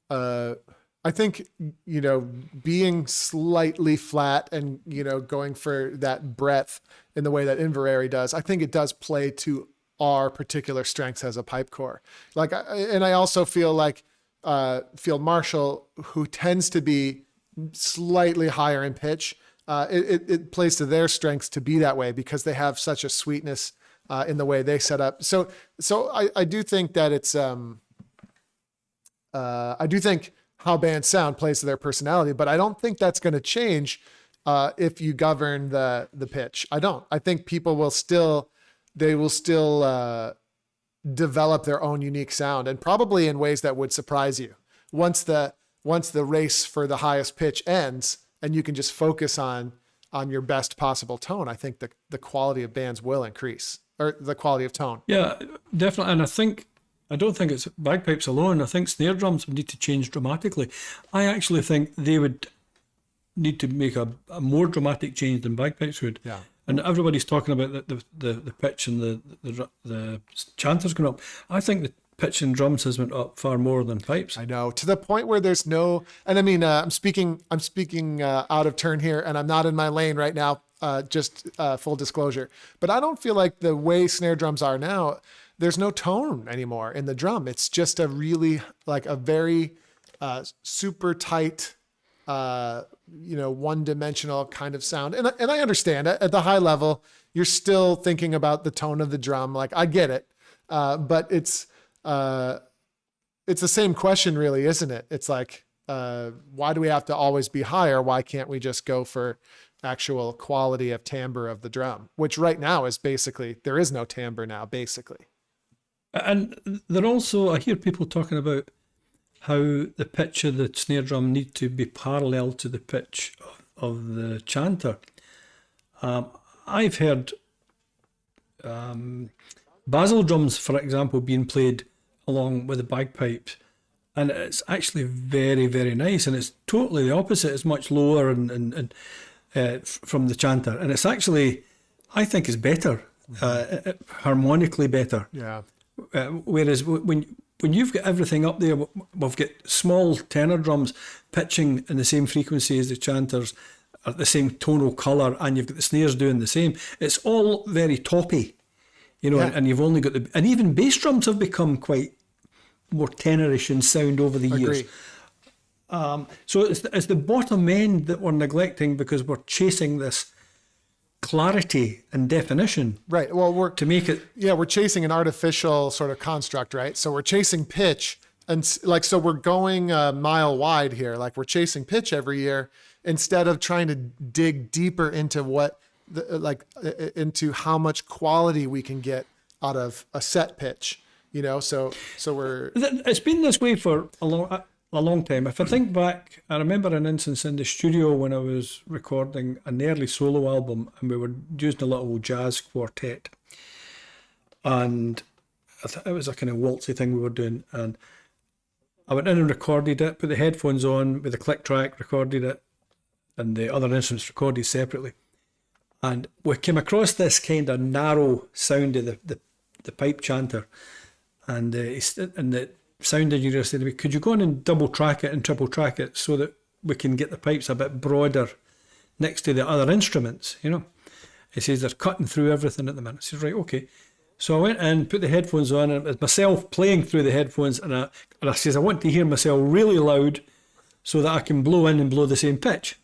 I think, being slightly flat and, going for that breadth in the way that Inverary does, I think it does play to our particular strengths as a pipe core. And I also feel like Field Marshall, who tends to be slightly higher in pitch, it plays to their strengths to be that way because they have such a sweetness in the way they set up. So I do think that it's, I do think how bands sound plays to their personality, but I don't think that's going to change if you govern the pitch. I don't. I think people will still develop their own unique sound, and probably in ways that would surprise you. Once the race for the highest pitch ends, and you can just focus on your best possible tone, I think the quality of bands will increase, or the quality of tone. Yeah, definitely. And I don't think it's bagpipes alone. I think snare drums would need to change dramatically. I actually think they would need to make a more dramatic change than bagpipes would. Yeah. And everybody's talking about the pitch and the chanters going up. I think the pitch and drums has went up far more than pipes. I know, to the point where there's no, and I mean, I'm speaking out of turn here, and I'm not in my lane right now. Just full disclosure, but I don't feel like the way snare drums are now, there's no tone anymore in the drum. It's just a really a very super tight, one-dimensional kind of sound. And I understand at the high level, you're still thinking about the tone of the drum. Like, I get it. But it's the same question really, isn't it? It's like, why do we have to always be higher? Why can't we just go for actual quality of timbre of the drum, which right now is basically, there is no timbre now, basically. And they're also, I hear people talking about how the pitch of the snare drum need to be parallel to the pitch of the chanter. I've heard basil drums, for example, being played along with the bagpipes, and it's actually very, very nice, and it's totally the opposite. It's much lower and from the chanter, and it's actually, I think, is better, harmonically better. Yeah. Whereas when you've got everything up there, we've got small tenor drums pitching in the same frequency as the chanters, at the same tonal colour, and you've got the snares doing the same. It's all very toppy, Yeah. and you've only got and even bass drums have become quite more tenorish in sound over the years. So it's the bottom end that we're neglecting because we're chasing this clarity and definition. Right. Well, we're chasing an artificial sort of construct, right? So we're chasing pitch, and so we're going a mile wide here. Like, we're chasing pitch every year instead of trying to dig deeper into into how much quality we can get out of a set pitch. So we're. It's been this way for a long time. If I think back, I remember an instance in the studio when I was recording an early solo album, and we were using a little jazz quartet, and it was a kind of waltzy thing we were doing, and I went in and recorded it, put the headphones on with a click track, recorded it, and the other instruments recorded separately, and we came across this kind of narrow sound of the pipe chanter, and the sound engineer said to me, could you go on and double track it and triple track it so that we can get the pipes a bit broader next to the other instruments, He says they're cutting through everything at the minute. I said, right, okay. So I went in, put the headphones on, and it was myself playing through the headphones, and I says, I want to hear myself really loud so that I can blow in and blow the same pitch,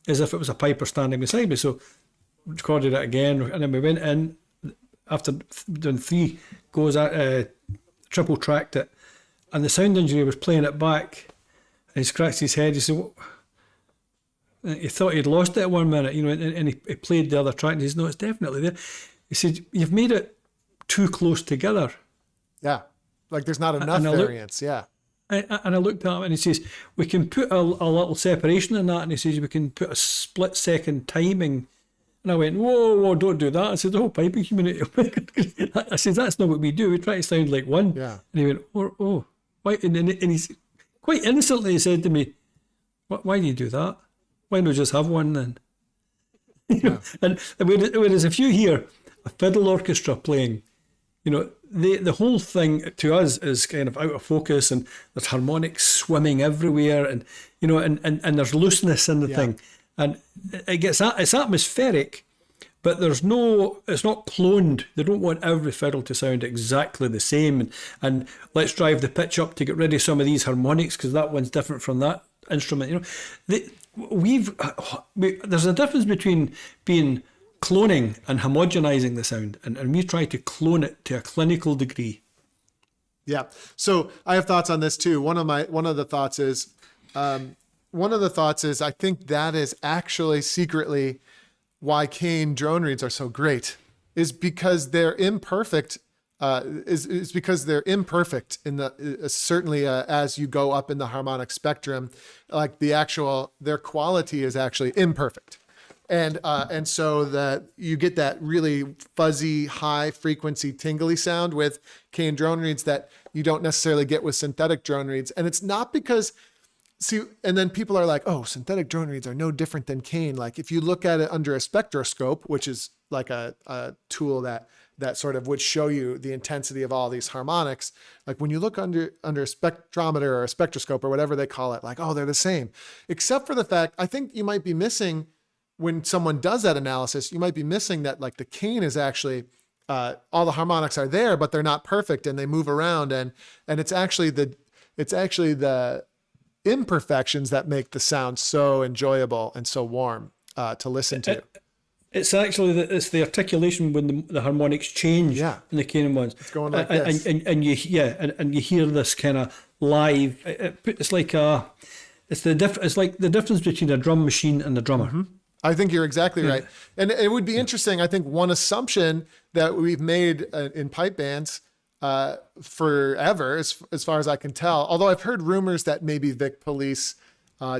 as if it was a piper standing beside me. So recorded it again, and then we went in, after doing 3 goes, triple tracked it, and the sound engineer was playing it back, and he scratched his head. He said, he thought he'd lost it at 1 minute, and he played the other track, and he said, no, it's definitely there. He said, you've made it too close together. Yeah, like there's not enough variance. And I looked at him, and he says, we can put a little separation in that, and he says, we can put a split second timing. And I went, whoa, don't do that. I said, the whole piping community. I said, that's not what we do. We try to sound like one. Yeah. And he went, oh, why? And he's quite innocently he said to me, why do you do that? Why not just have one then? Yeah. And whereas if you hear a fiddle orchestra playing, the whole thing to us is kind of out of focus, and there's harmonics swimming everywhere, and and there's looseness in the thing, and it's atmospheric, but it's not cloned. They don't want every fiddle to sound exactly the same, and let's drive the pitch up to get rid of some of these harmonics because that one's different from that instrument. There's a difference between being cloning and homogenizing the sound, and we try to clone it to a clinical degree. Yeah. So I have thoughts on this too. One of the thoughts is I think that is actually secretly why Kane drone reeds are so great, is because they're imperfect. Is because they're imperfect in the certainly as you go up in the harmonic spectrum, like their quality is actually imperfect. And so that you get that really fuzzy, high frequency, tingly sound with Kane drone reeds that you don't necessarily get with synthetic drone reeds. And it's not because, and then people are like, oh, synthetic drone reeds are no different than Kane. Like if you look at it under a spectroscope, which is like a tool that sort of would show you the intensity of all these harmonics. Like when you look under a spectrometer or a spectroscope or whatever they call it, like, oh, they're the same, except for the fact, I think you might be missing, when someone does that analysis, you might be missing that like the Kane is actually, all the harmonics are there, but they're not perfect and they move around. And it's actually the imperfections that make the sound so enjoyable and so warm to listen to. It's actually the articulation when the harmonics change in the Kane ones. It's going like this. And you hear this kind of live. It's like it's like the difference between a drum machine and the drummer. Mm-hmm. I think you're exactly right. And it would be interesting. I think one assumption that we've made in pipe bands forever, as far as I can tell, although I've heard rumors that maybe Vic Police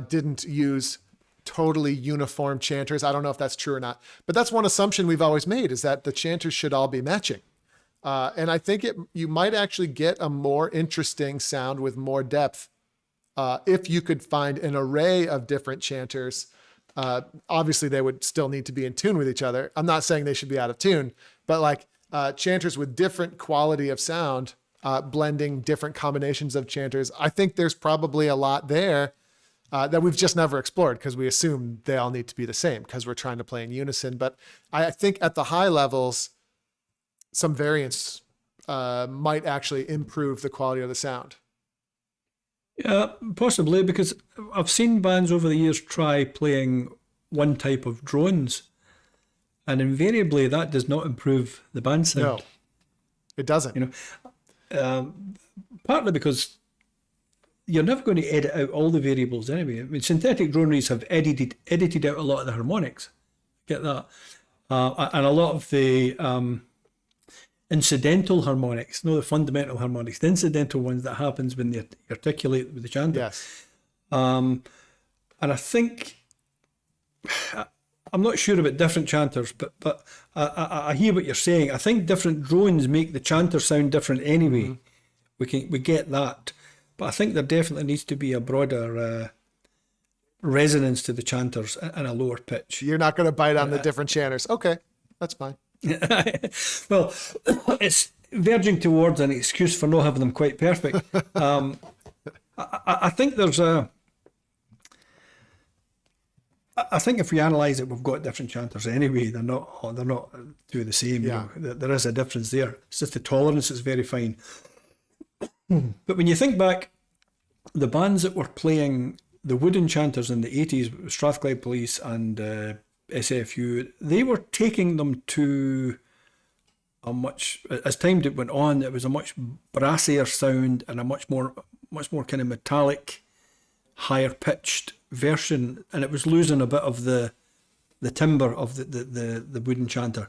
didn't use totally uniform chanters. I don't know if that's true or not, but that's one assumption we've always made, is that the chanters should all be matching. And I think you might actually get a more interesting sound with more depth if you could find an array of different chanters. Obviously, they would still need to be in tune with each other. I'm not saying they should be out of tune, but like chanters with different quality of sound, blending different combinations of chanters. I think there's probably a lot there that we've just never explored because we assume they all need to be the same because we're trying to play in unison. But I think at the high levels, some variance might actually improve the quality of the sound. Yeah, possibly, because I've seen bands over the years try playing one type of drones, and invariably that does not improve the band sound. No, it doesn't. Partly because you're never going to edit out all the variables anyway. I mean, synthetic drone reeds have edited out a lot of the harmonics. Get that? And a lot of the incidental harmonics, no, the fundamental harmonics, the incidental ones that happens when they articulate with the chanter. Yes. And I think, I'm not sure about different chanters, but I hear what you're saying. I think different drones make the chanter sound different anyway. Mm-hmm. We get that, but I think there definitely needs to be a broader resonance to the chanters and a lower pitch. You're not going to bite on the different chanters. Okay, that's fine. Well, it's verging towards an excuse for not having them quite perfect. I think there's I think if we analyse it, we've got different chanters anyway. They're not two the same. Yeah. There is a difference there. It's just the tolerance is very fine. But when you think back, the bands that were playing the wooden chanters in the 80s, Strathclyde Police and SFU, they were taking them to a much, as time went on, it was a much brassier sound and a much more kind of metallic, higher pitched version, and it was losing a bit of the timbre of the wooden chanter.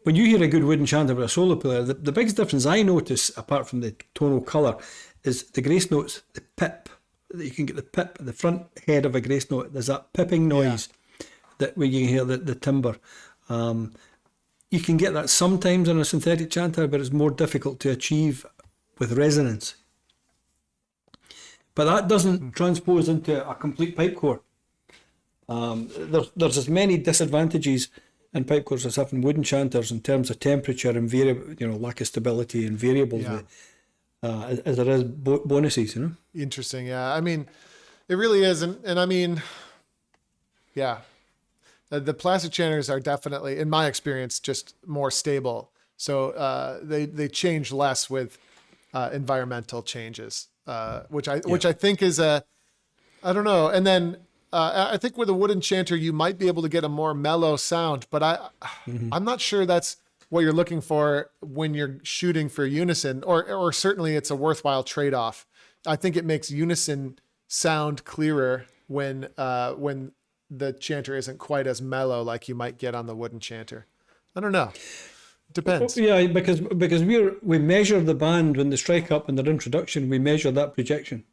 When you hear a good wooden chanter with a solo player, the biggest difference I notice, apart from the tonal colour, is the grace notes, the pip. You can get the pip, the front head of a grace note. There's that pipping noise that where you can hear the timbre. You can get that sometimes on a synthetic chanter, but it's more difficult to achieve with resonance. But that doesn't transpose into a complete pipe core. There's as many disadvantages in pipe cores as having wooden chanters in terms of temperature and variable, lack of stability and variables, as there is bonuses. Interesting. Yeah, I mean, it really is, and I mean, yeah, the plastic chanters are definitely, in my experience, just more stable. So they change less with environmental changes, which I think is I don't know. And then I think with a wooden chanter, you might be able to get a more mellow sound, but I'm not sure that's what you're looking for when you're shooting for unison, or certainly it's a worthwhile trade-off. I think it makes unison sound clearer when the chanter isn't quite as mellow like you might get on the wooden chanter. I don't know. Depends. Yeah, because we measure the band when they strike up in their introduction. We measure that projection,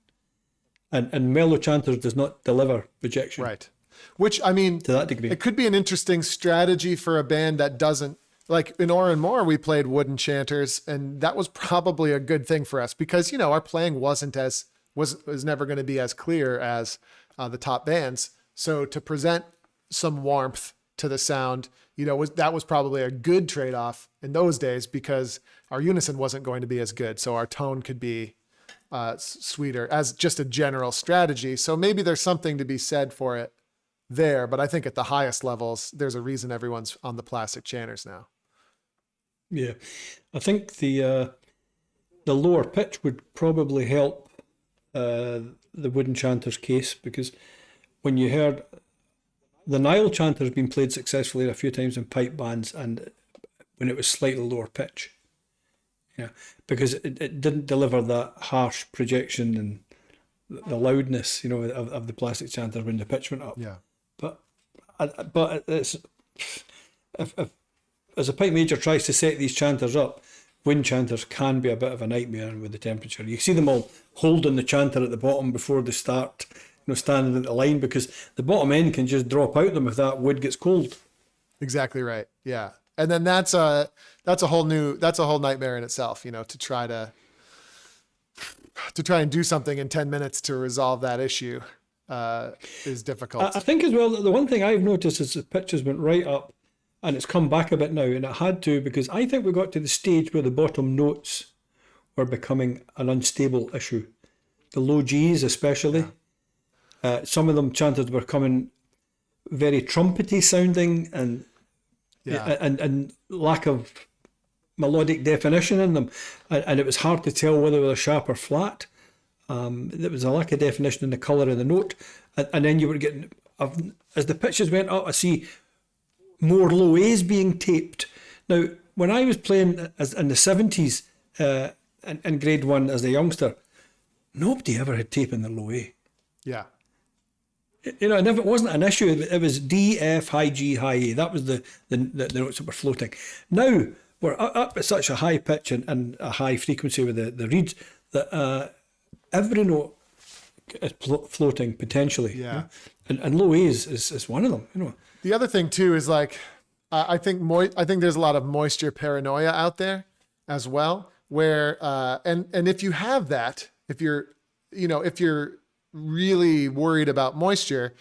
and mellow chanters does not deliver projection. Right. Which, I mean, to that degree, it could be an interesting strategy for a band that doesn't, like in Or and More, we played wooden chanters, and that was probably a good thing for us because our playing was never going to be as clear as the top bands. So to present some warmth to the sound, that was probably a good trade-off in those days because our unison wasn't going to be as good. So our tone could be sweeter as just a general strategy. So maybe there's something to be said for it there. But I think at the highest levels, there's a reason everyone's on the plastic chanters now. Yeah, I think the lower pitch would probably help the wooden chanter's case, because when you heard the Nile chanter has been played successfully a few times in pipe bands, and when it was slightly lower pitch, because it didn't deliver that harsh projection and the loudness, of the plastic chanter when the pitch went up. Yeah. But it's if as a pipe major tries to set these chanters up, wind chanters can be a bit of a nightmare with the temperature. You see them all holding the chanter at the bottom before they start, standing at the line, because the bottom end can just drop out them if that wood gets cold. Exactly right. Yeah. And then that's a whole nightmare in itself, to try and do something in 10 minutes to resolve that issue is difficult. I think as well, the one thing I've noticed is the pitches went right up and it's come back a bit now, and it had to, because I think we got to the stage where the bottom notes were becoming an unstable issue. The low Gs especially. Yeah. Some of them chanters were coming very trumpety sounding and lack of melodic definition in them, and it was hard to tell whether they were sharp or flat. There was a lack of definition in the colour of the note, and then you were getting, as the pitches went up, I see more low A's being taped. Now, when I was playing in the 70s in grade 1 as a youngster, nobody ever had tape in the low A. Yeah. And if it wasn't an issue, it was D, F, high G, high A. That was the notes that were floating. Now, we're up at such a high pitch and a high frequency with the reeds that every note is floating potentially. Yeah. And low A is one of them, The other thing too is like, I think there's a lot of moisture paranoia out there as well, where and if you have that, if you're really worried about moisture,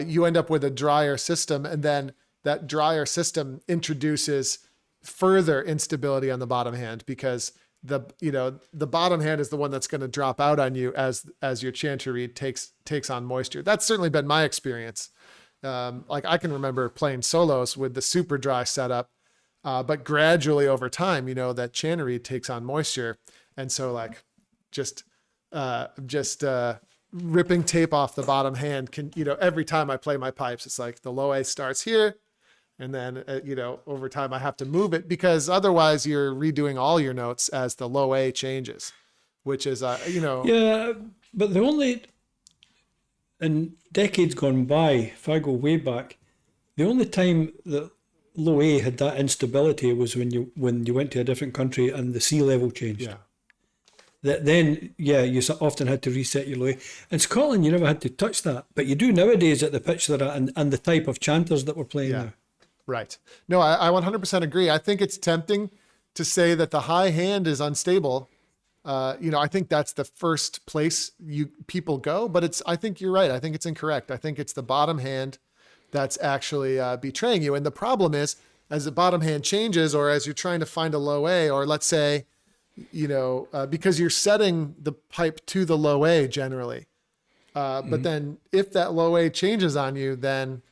you end up with a drier system, and then that drier system introduces further instability on the bottom hand, because the bottom hand is the one that's going to drop out on you as your chanter reed takes on moisture. That's certainly been my experience. Like I can remember playing solos with the super dry setup, but gradually over time, that chanter reed takes on moisture, and so like just ripping tape off the bottom hand can, every time I play my pipes, it's like the low A starts here, and then over time I have to move it, because otherwise you're redoing all your notes as the low A changes, which is Yeah, but in decades gone by, if I go way back, the only time that low A had that instability was when you went to a different country and the sea level changed. Yeah. Then you often had to reset your low A. In Scotland, you never had to touch that, but you do nowadays at the pitch they're at and the type of chanters that we're playing now. Right. No, I 100% agree. I think it's tempting to say that the high hand is unstable. I think that's the first place people go, but I think you're right. I think it's incorrect. I think it's the bottom hand that's actually betraying you. And the problem is, as the bottom hand changes, or as you're trying to find a low A, or let's say, because you're setting the pipe to the low A generally. But then if that low A changes on you, then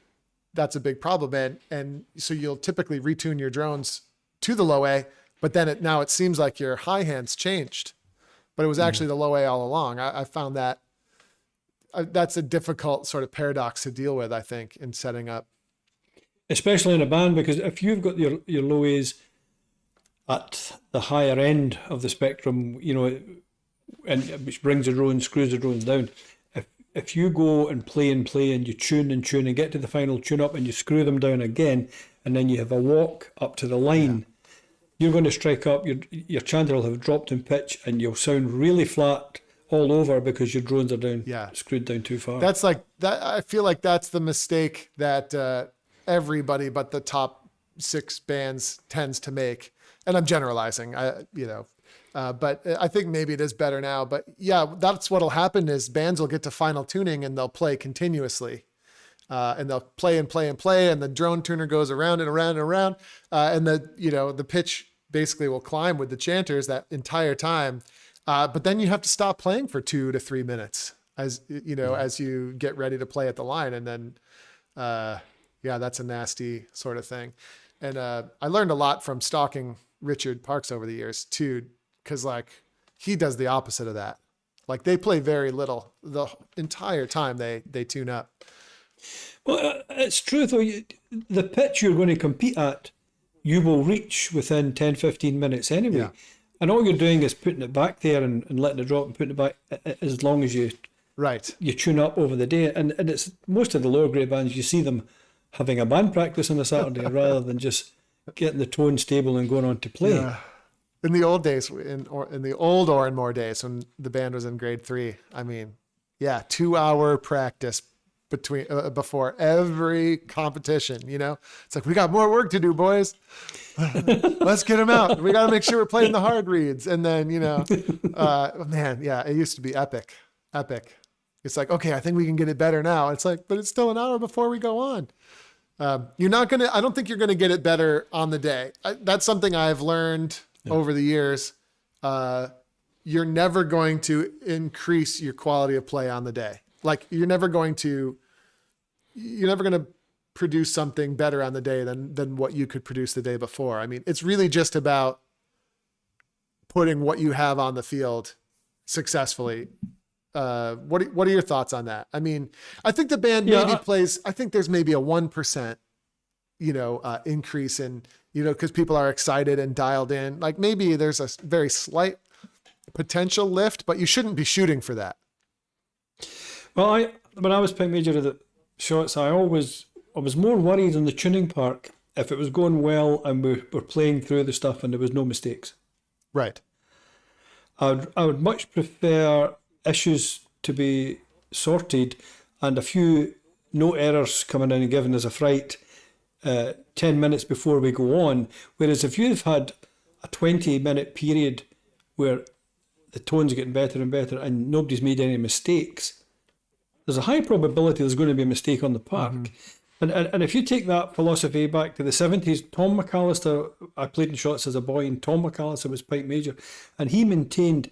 that's a big problem. And so you'll typically retune your drones to the low A, but then now it seems like your high hand's changed, but it was actually the low A all along. I found that that's a difficult sort of paradox to deal with, I think, in setting up. Especially in a band, because if you've got your low A's at the higher end of the spectrum, and which brings the drones, screws the drones down. If you go and play and you tune and get to the final tune up and you screw them down again, and then you have a walk up to the line, you're going to strike up, your chanter will have dropped in pitch and you'll sound really flat all over because your drones are screwed down too far. That's like that. I feel like that's the mistake that everybody but the top 6 bands tends to make. And I'm generalizing, but I think maybe it is better now. But yeah, that's what'll happen is bands will get to final tuning and they'll play continuously. And they'll play and play and play, and the drone tuner goes around and around and around. And the pitch basically will climb with the chanters that entire time. But then you have to stop playing for 2 to 3 minutes as you get ready to play at the line. And then, that's a nasty sort of thing. And I learned a lot from stalking Richard Parks over the years too, because he does the opposite of that. Like they play very little the entire time they tune up. Well, it's true though. The pitch you're going to compete at, you will reach within 10, 15 minutes anyway. Yeah. And all you're doing is putting it back there and letting it drop and putting it back as long as you tune up over the day. And it's most of the lower grade bands, you see them having a band practice on a Saturday rather than just getting the tone stable and going on to play. Yeah. In the old days, in the old Oranmore days when the band was in grade 3, 2-hour practice before every competition. It's like, we got more work to do, boys. Let's get them out. We got to make sure we're playing the hard reads. And then it used to be epic. It's like, okay, I think we can get it better now. It's like, but it's still an hour before we go on. I don't think you're going to get it better on the day. That's something I've learned over the years. You're never going to increase your quality of play on the day. Like you're never going to produce something better on the day than what you could produce the day before. I mean, it's really just about putting what you have on the field successfully. What are your thoughts on that? I mean, I think the band plays, I think there's maybe a 1%, increase in, cause people are excited and dialed in. Like maybe there's a very slight potential lift, but you shouldn't be shooting for that. Well, when I was pick major of the shots, I was more worried in the tuning part if it was going well and we were playing through the stuff and there was no mistakes. Right. I would much prefer issues to be sorted and a few no errors coming in and giving us a fright 10 minutes before we go on. Whereas if you've had a 20-minute period where the tone's getting better and better and nobody's made any mistakes, there's a high probability there's going to be a mistake on the park. Mm-hmm. And if you take that philosophy back to the 70s, Tom McAllister, I played in shots as a boy, and Tom McAllister was pipe major, and he maintained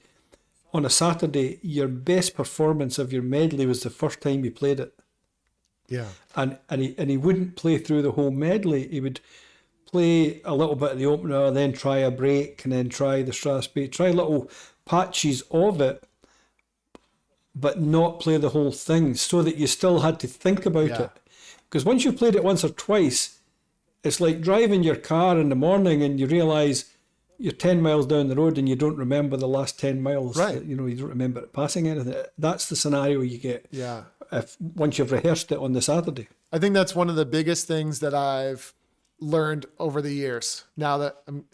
on a Saturday, your best performance of your medley was the first time you played it. Yeah. And he wouldn't play through the whole medley. He would play a little bit of the opener, then try a break, and then try the Strasbourg, try little patches of it, but not play the whole thing, so that you still had to think about it. Because once you've played it once or twice, it's like driving your car in the morning and you realise you're 10 miles down the road and you don't remember the last 10 miles. Right. You don't remember passing anything. That's the scenario you get. Yeah. Once you've rehearsed it on the Saturday. I think that's one of the biggest things that I've learned over the years. Now that I'm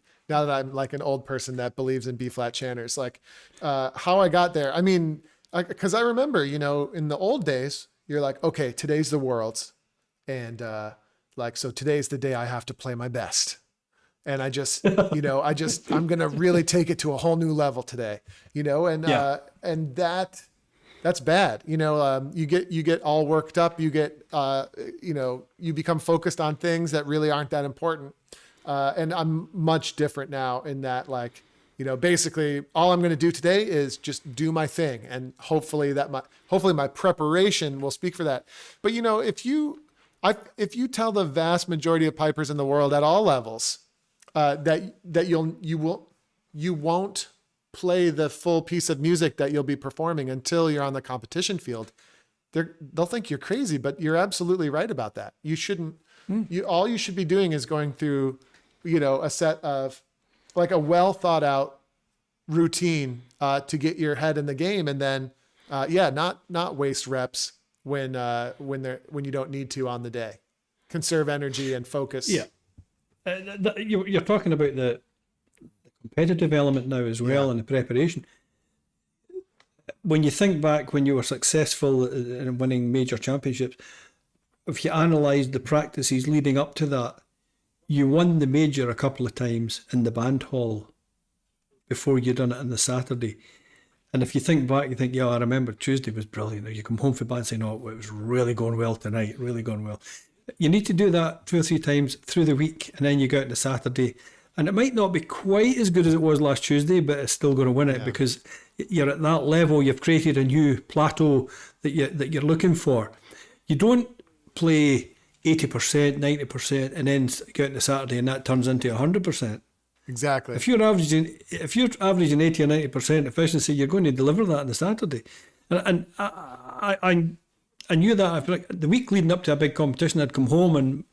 like an old person that believes in B flat chanters, like how I got there. I mean, because I remember, in the old days, you're like, okay, today's the Worlds, and like, so today's the day I have to play my best. And I'm going to really take it to a whole new level today, and that's bad. You get all worked up, you become focused on things that really aren't that important. And I'm much different now in that, like, basically all I'm going to do today is just do my thing. And hopefully my preparation will speak for that. But, if you tell the vast majority of pipers in the world at all levels, that you won't play the full piece of music that you'll be performing until you're on the competition field, they'll think you're crazy, but you're absolutely right about that. You shouldn't, all you should be doing is going through, a set of, like, a well thought out routine, to get your head in the game. And then, not waste reps when you don't need to on the day. Conserve energy and focus. Yeah. You're talking about the competitive element now as well, in the preparation. When you think back when you were successful in winning major championships, if you analyse the practices leading up to that, you won the major a couple of times in the band hall before you done it on the Saturday. And if you think back, you think, I remember Tuesday was brilliant. You come home from band saying, it was really going well tonight, really going well. You need to do that 2 or 3 times through the week, and then you go out to Saturday. And it might not be quite as good as it was last Tuesday, but it's still going to win it because you're at that level. You've created a new plateau that you're looking for. You don't play 80%, 90%, and then go out to Saturday and that turns into 100%. Exactly. If you're averaging 80 or 90% efficiency, you're going to deliver that on the Saturday. And I knew that the week leading up to a big competition, I'd come home and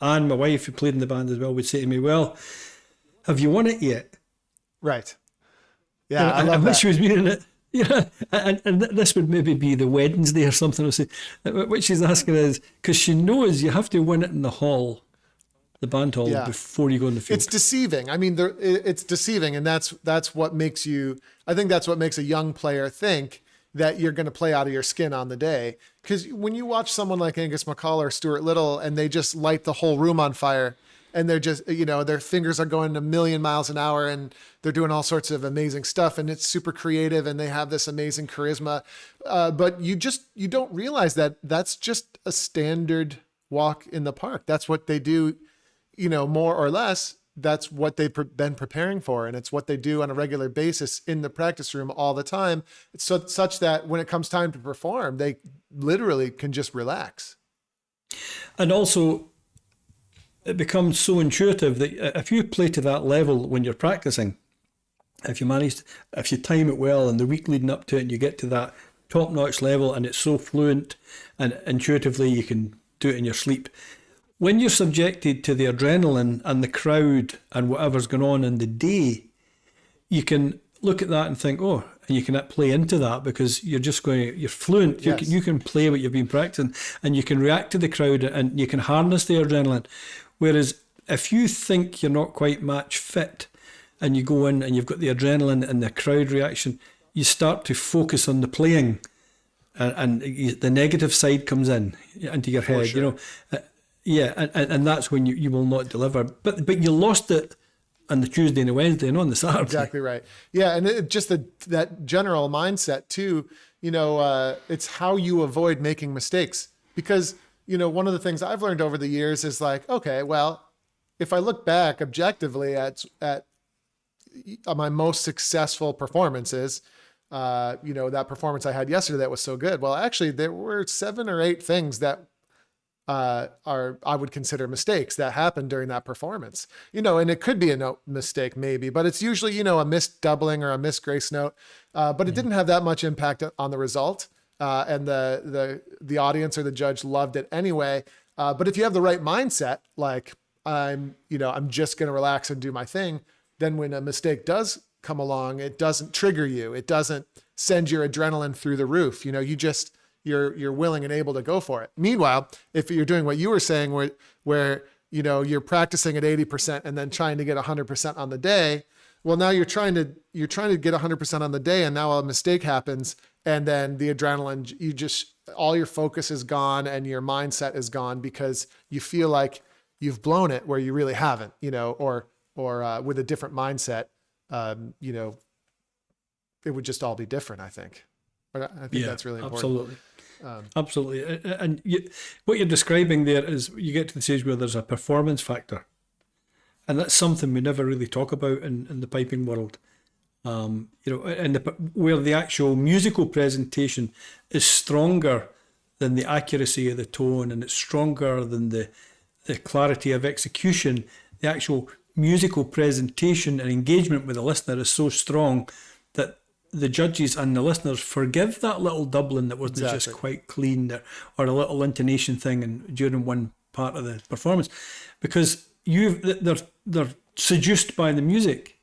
Anne, my wife, who played in the band as well, would say to me, "Well, have you won it yet?" Right. Yeah, I love that. She was meaning it. And this would maybe be the Wednesday or something. What she's asking is, because she knows you have to win it in the hall, the band hall, before you go in the field. It's deceiving. I mean, it's deceiving, and that's what makes you. I think that's what makes a young player think that you're going to play out of your skin on the day. Because when you watch someone like Angus McCall or Stuart Little, and they just light the whole room on fire, and they're just, their fingers are going a million miles an hour, and they're doing all sorts of amazing stuff, and it's super creative, and they have this amazing charisma. But you don't realize that that's just a standard walk in the park. That's what they do, more or less. That's what they've been preparing for, and it's what they do on a regular basis in the practice room all the time. It's such that when it comes time to perform, they literally can just relax. And also, it becomes so intuitive that if you play to that level when you're practicing, if you time it well and the week leading up to it, and you get to that top-notch level, and it's so fluent and intuitively you can do it in your sleep. When you're subjected to the adrenaline and the crowd and whatever's going on in the day, you can look at that and think, and you can play into that because you're fluent. Yes. You can play what you've been practicing, and you can react to the crowd, and you can harness the adrenaline. Whereas if you think you're not quite match fit and you go in and you've got the adrenaline and the crowd reaction, you start to focus on the playing, and the negative side comes into your head, sure. And that's when you will not deliver. But you lost it on the Tuesday and the Wednesday and on the Saturday. Exactly right. Yeah, and that general mindset too, it's how you avoid making mistakes. Because, one of the things I've learned over the years is like, okay, well, if I look back objectively at my most successful performances, that performance I had yesterday that was so good. Well, actually, there were 7 or 8 things that I would consider mistakes that happened during that performance, and it could be a note mistake maybe, but it's usually, a missed doubling or a missed grace note. But it didn't have that much impact on the result. And the audience or the judge loved it anyway. But if you have the right mindset, like I'm just going to relax and do my thing, then when a mistake does come along, it doesn't trigger you. It doesn't send your adrenaline through the roof. You're willing and able to go for it. Meanwhile, if you're doing what you were saying, where you're practicing at 80% and then trying to get 100% on the day, well, now you're trying to get 100% on the day, and now a mistake happens, and then the adrenaline, all your focus is gone and your mindset is gone because you feel like you've blown it where you really haven't, or with a different mindset, it would just all be different, I think. But I think that's really important. Absolutely. Absolutely. And what you're describing there is you get to the stage where there's a performance factor. And that's something we never really talk about in the piping world. Where the actual musical presentation is stronger than the accuracy of the tone, and it's stronger than the clarity of execution. The actual musical presentation and engagement with the listener is so strong that the judges and the listeners forgive that little doubling that wasn't just quite clean, or a little intonation thing during one part of the performance, because they're seduced by the music.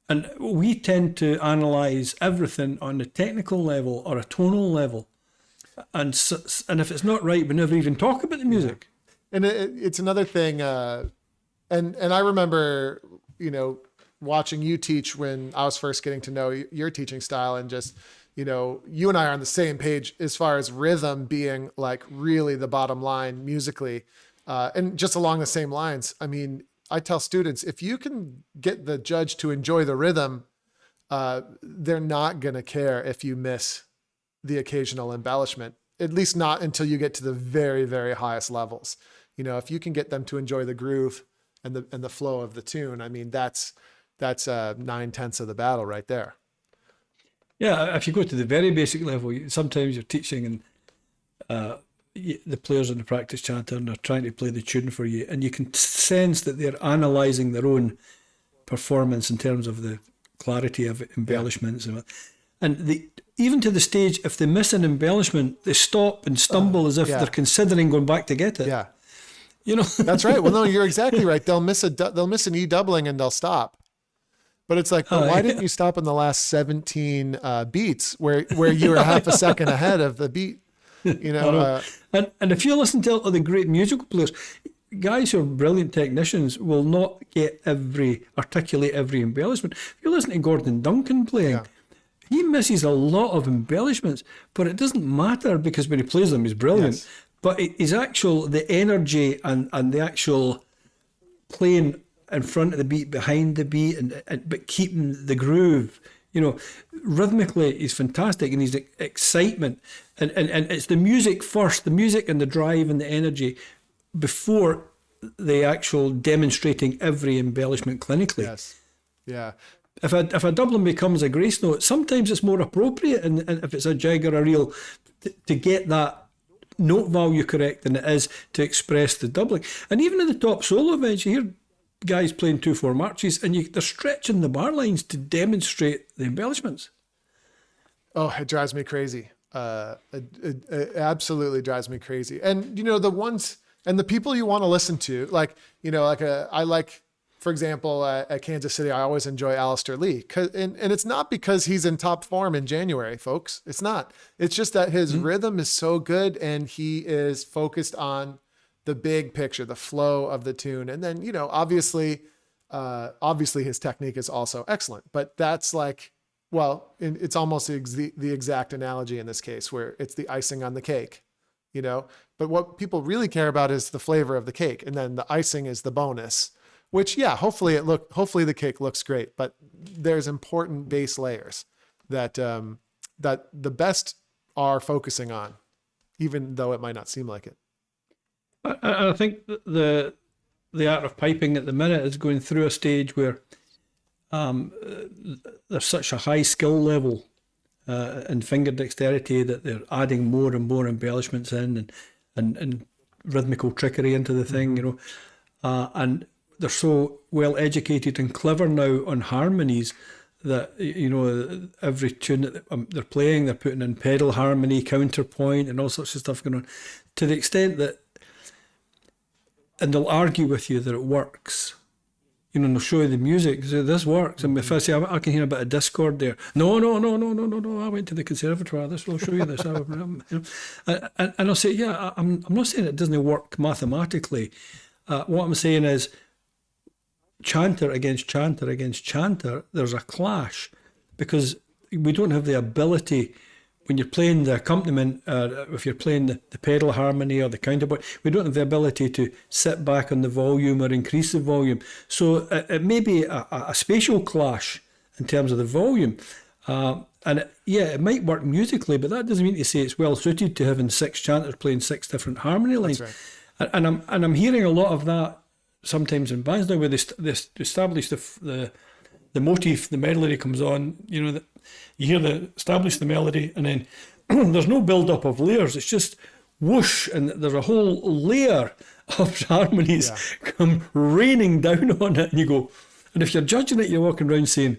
And we tend to analyse everything on a technical level or a tonal level, and if it's not right, we never even talk about the music. And it's another thing. And I remember, watching you teach when I was first getting to know your teaching style, and just, you and I are on the same page as far as rhythm being like really the bottom line musically, and just along the same lines. I mean, I tell students, if you can get the judge to enjoy the rhythm, they're not going to care if you miss the occasional embellishment, at least not until you get to the very, very highest levels. If you can get them to enjoy the groove and the flow of the tune, I mean, that's 9/10 of the battle right there. Yeah, if you go to the very basic level, sometimes you're teaching and the players in the practice chanter, and they're trying to play the tune for you, and you can sense that they're analysing their own performance in terms of the clarity of embellishments. And even to the stage, if they miss an embellishment, they stop and stumble as if they're considering going back to get it. Yeah. That's right. Well, no, you're exactly right. They'll miss an E doubling and they'll stop. But it's like, well, why didn't you stop in the last 17 beats where you were half a second ahead of the beat? And if you listen to the great musical players, guys who are brilliant technicians will not articulate every embellishment. If you listen to Gordon Duncan playing, he misses a lot of embellishments, but it doesn't matter because when he plays them, he's brilliant. Yes. But the energy and the actual playing in front of the beat, behind the beat, but keeping the groove, rhythmically he's fantastic, and he's excitement. And it's the music first, the music and the drive and the energy before the actual demonstrating every embellishment clinically. Yes. Yeah. If a doubling becomes a grace note, sometimes it's more appropriate, and if it's a jig or a reel, to get that note value correct than it is to express the doubling. And even in the top solo events, you hear guys playing 2/4 marches, and they're stretching the bar lines to demonstrate the embellishments. Oh, it drives me crazy. It absolutely drives me crazy. And the ones and the people you want to listen to, I like, for example, at Kansas City, I always enjoy Alistair Lee, and it's not because he's in top form in January, folks. It's not. It's just that his rhythm is so good, and he is focused on the big picture, the flow of the tune. And then, obviously his technique is also excellent, but that's it's almost the exact analogy in this case, where it's the icing on the cake, but what people really care about is the flavor of the cake. And then the icing is the bonus, which, hopefully the cake looks great, but there's important base layers that the best are focusing on, even though it might not seem like it. I think the art of piping at the minute is going through a stage where there's such a high skill level and finger dexterity that they're adding more and more embellishments in and rhythmical trickery into the thing, and they're so well educated and clever now on harmonies that every tune that they're playing, they're putting in pedal harmony, counterpoint, and all sorts of stuff going on, to the extent that. And they'll argue with you that it works. And they'll show you the music. Say, this works. And if I say, I can hear a bit of discord there. No. I went to the conservatoire. This will show you this. And I'll say, I'm not saying it doesn't work mathematically. What I'm saying is, chanter against chanter against chanter, there's a clash, because we don't have the ability when you're playing the accompaniment, if you're playing the pedal harmony or the counterpoint, we don't have the ability to sit back on the volume or increase the volume. So it may be a spatial clash in terms of the volume. It might work musically, but that doesn't mean to say it's well suited to having 6 chanters playing 6 different harmony lines. That's right. And I'm hearing a lot of that sometimes in bands now, where they establish the motif, the melody comes on. You know, you hear establish the melody, and then there's no build up of layers. It's just whoosh, and there's a whole layer of harmonies come raining down on it, and you go. And if you're judging it, you're walking around saying,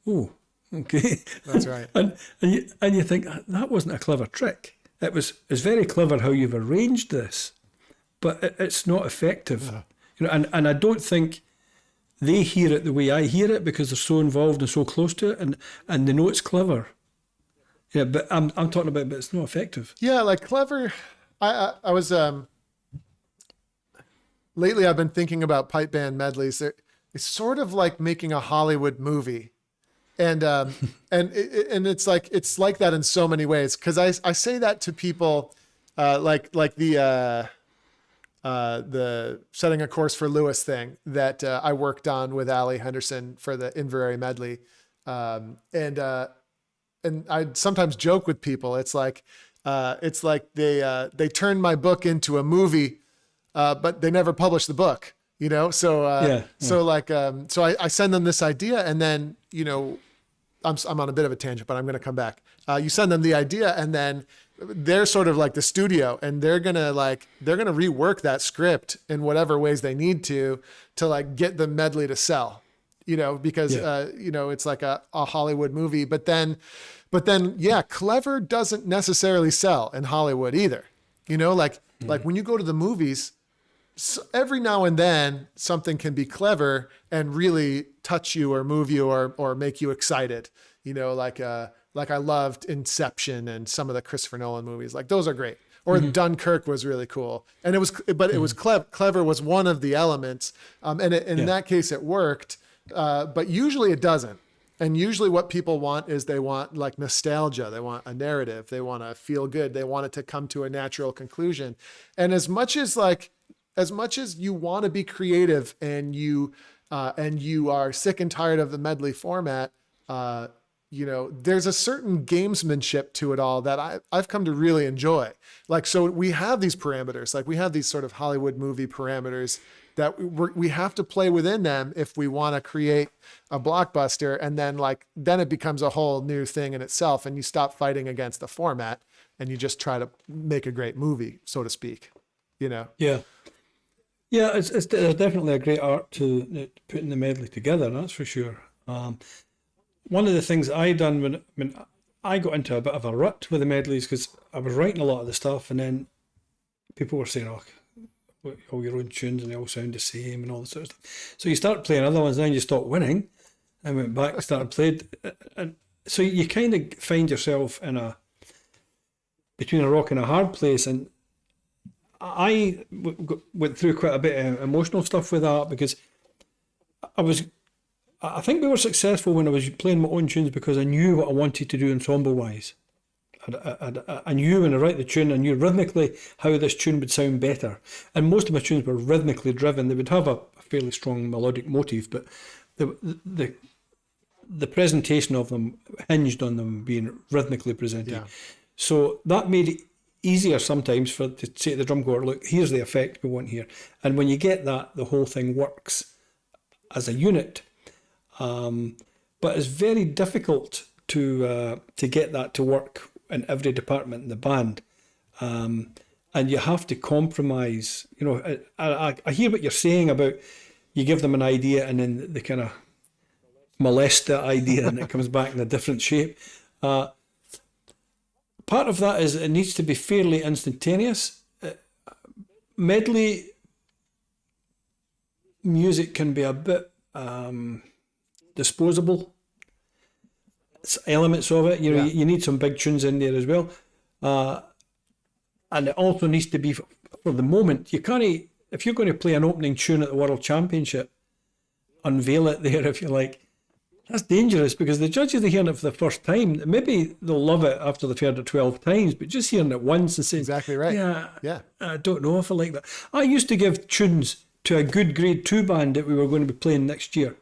"Oh, okay." That's right. and you think that wasn't a clever trick. It's very clever how you've arranged this, but it's not effective. Yeah. You know, and I don't think they hear it the way I hear it, because they're so involved and so close to it, and they know it's clever. Yeah, but I'm talking about, but it's not effective. Yeah, like clever. I was lately I've been thinking about pipe band medleys. It's sort of like making a Hollywood movie. And it's like that in so many ways. Because I say that to people, like the setting a course for Lewis thing that I worked on with Ali Henderson for the Inverary medley, and I sometimes joke with people. It's like they turned my book into a movie, but they never published the book. You know, so I send them this idea, and then I'm on a bit of a tangent, but I'm going to come back. You send them the idea, and then they're sort of like the studio, and they're gonna rework that script in whatever ways they need to like get the medley to sell. Because it's like a Hollywood movie, but then clever doesn't necessarily sell in Hollywood either. Like when you go to the movies, every now and then something can be clever and really touch you or move you or make you excited. Like I loved Inception and some of the Christopher Nolan movies. Like those are great. Or Dunkirk was really cool. And it was clever. Clever was one of the elements. In that case it worked. But usually it doesn't. And usually what people want is they want like nostalgia. They want a narrative. They want to feel good. They want it to come to a natural conclusion. And as much as you want to be creative and you are sick and tired of the medley format, there's a certain gamesmanship to it all that I've come to really enjoy. Like, so we have these parameters, like we have these sort of Hollywood movie parameters that we have to play within them if we want to create a blockbuster. And then it becomes a whole new thing in itself, and you stop fighting against the format and you just try to make a great movie, so to speak, Yeah. Yeah, it's definitely a great art to putting the medley together, that's for sure. One of the things I done when I got into a bit of a rut with the medleys, because I was writing a lot of the stuff, and then people were saying, "Oh, all your own tunes and they all sound the same," and all that sort of stuff. So you start playing other ones, then you stop winning, and went back and started playing. And so you kind of find yourself between a rock and a hard place. And I went through quite a bit of emotional stuff with that, because I think we were successful when I was playing my own tunes because I knew what I wanted to do ensemble-wise. I knew when I write the tune, I knew rhythmically how this tune would sound better. And most of my tunes were rhythmically driven. They would have a fairly strong melodic motif, but the presentation of them hinged on them being rhythmically presented. Yeah. So that made it easier sometimes to say to the drum corps, "Look, here's the effect we want here." And when you get that, the whole thing works as a unit. But it's very difficult to get that to work in every department in the band, and you have to compromise. I hear what you're saying about you give them an idea and then they kind of molest that idea and it comes back in a different shape. Part of that is it needs to be fairly instantaneous. Medley music can be a bit disposable. Elements of it, you need some big tunes in there as well, and it also needs to be for the moment. You can't, if you're going to play an opening tune at the World Championship, unveil it there if you like. That's dangerous because the judges are hearing it for the first time. Maybe they'll love it after they've heard it 12 times, but just hearing it once and saying, Exactly right. Yeah. I don't know if I like that. I used to give tunes to a good grade 2 band that we were going to be playing next year.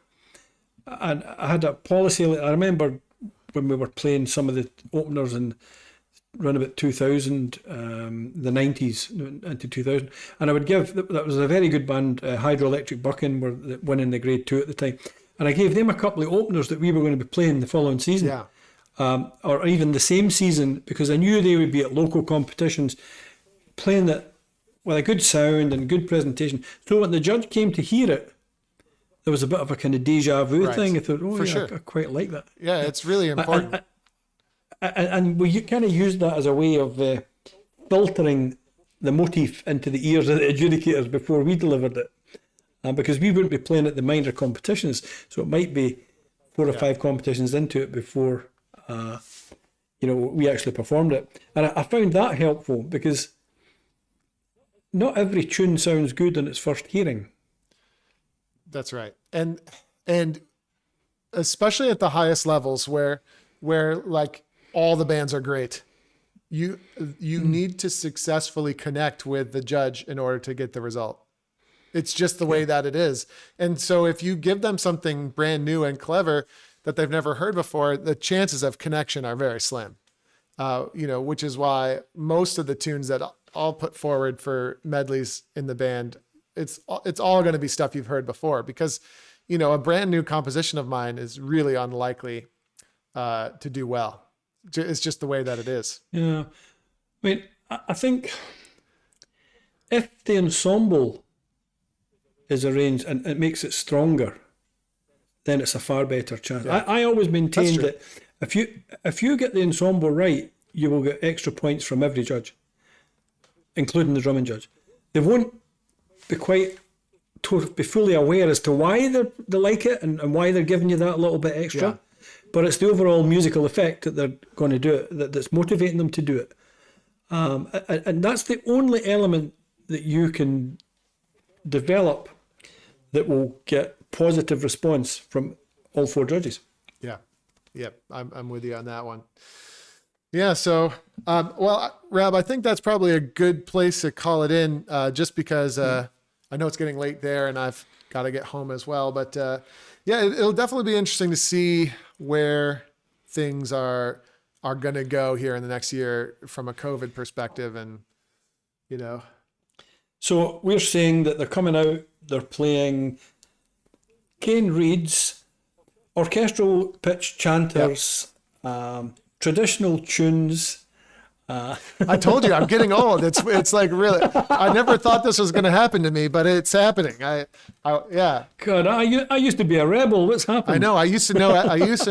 And I had a policy. I remember when we were playing some of the openers in around about 2000, the 90s into 2000, and I would give, that was a very good band, Hydroelectric Bucking were winning the grade 2 at the time, and I gave them a couple of openers that we were going to be playing the following season, or even the same season, because I knew they would be at local competitions playing it with a good sound and good presentation. So when the judge came to hear it, there was a bit of a kind of deja vu thing. I thought, I quite like that. Yeah, it's really important. And we kind of used that as a way of filtering the motif into the ears of the adjudicators before we delivered it. Because we wouldn't be playing at the minor competitions, so it might be 4 or 5 competitions into it before we actually performed it. And I found that helpful because not every tune sounds good on its first hearing. That's right. And especially at the highest levels where like all the bands are great, you need to successfully connect with the judge in order to get the result. It's just the way that it is. And so if you give them something brand new and clever that they've never heard before, the chances of connection are very slim. Which is why most of the tunes that I'll put forward for medleys in the band, it's all going to be stuff you've heard before, because, a brand new composition of mine is really unlikely to do well. It's just the way that it is. Yeah. I mean, I think if the ensemble is arranged and it makes it stronger, then it's a far better chance. Yeah. I always maintain that if you get the ensemble right, you will get extra points from every judge, including the drumming judge. They won't be be fully aware as to why they like it and why they're giving you that little bit extra. Yeah. But it's the overall musical effect that they're going to do it, that's motivating them to do it. And that's the only element that you can develop that will get positive response from all 4 judges. Yeah. Yep. I'm with you on that one. Yeah. So, Rab, I think that's probably a good place to call it in, just because I know it's getting late there and I've got to get home as well. But it'll definitely be interesting to see where things are going to go here in the next year from a COVID perspective. And, So we're saying that they're coming out, they're playing Kane Reed's orchestral pitch chanters, traditional tunes. I told you I'm getting old. It's like, really, I never thought this was going to happen to me, but it's happening. God, I used to be a rebel. What's happened? I know. I used to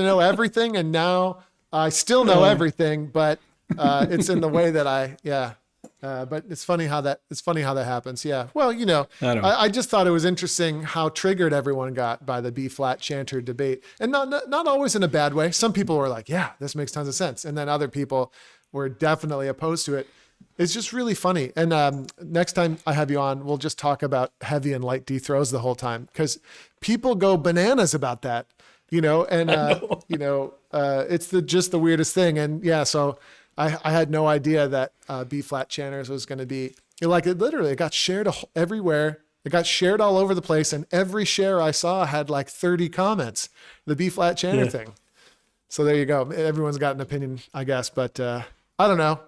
know everything, and now I still know everything, but it's in the way that but it's funny how that happens. Yeah. Well, I just thought it was interesting how triggered everyone got by the B flat chanter debate, and not always in a bad way. Some people were like, yeah, this makes tons of sense. And then other people were definitely opposed to it. It's just really funny. And next time I have you on, we'll just talk about heavy and light D throws the whole time, because people go bananas about that, and, it's just the weirdest thing. And so I had no idea that B flat chanters was going to be it got shared everywhere. It got shared all over the place. And every share I saw had like 30 comments, the B flat chanter thing. So there you go. Everyone's got an opinion, I guess, but I don't know.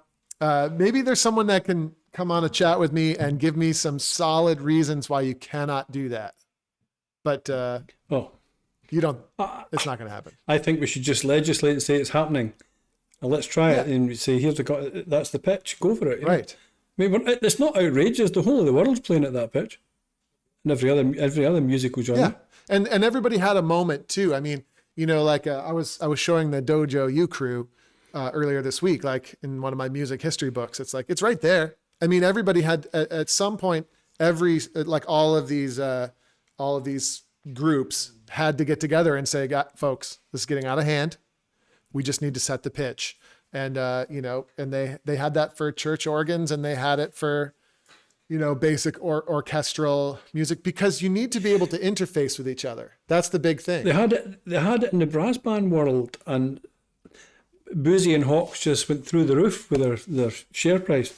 Maybe there's someone that can come on a chat with me and give me some solid reasons why you cannot do that. But you don't. It's not going to happen. I think we should just legislate and say it's happening. Well, let's try it and say, that's the pitch. Go for it. Right. I mean, it's not outrageous. The whole of the world's playing at that pitch, and every other musical genre. Yeah, and everybody had a moment too. I mean, I was showing the Dojo U crew earlier this week, like in one of my music history books. It's like, it's right there. I mean, everybody had at some point, all of these groups had to get together and say, folks, this is getting out of hand. We just need to set the pitch. And, and they had that for church organs, and they had it for, basic or orchestral music, because you need to be able to interface with each other. That's the big thing. They had it in the brass band world, and Boozy and Hawks just went through the roof with their share price.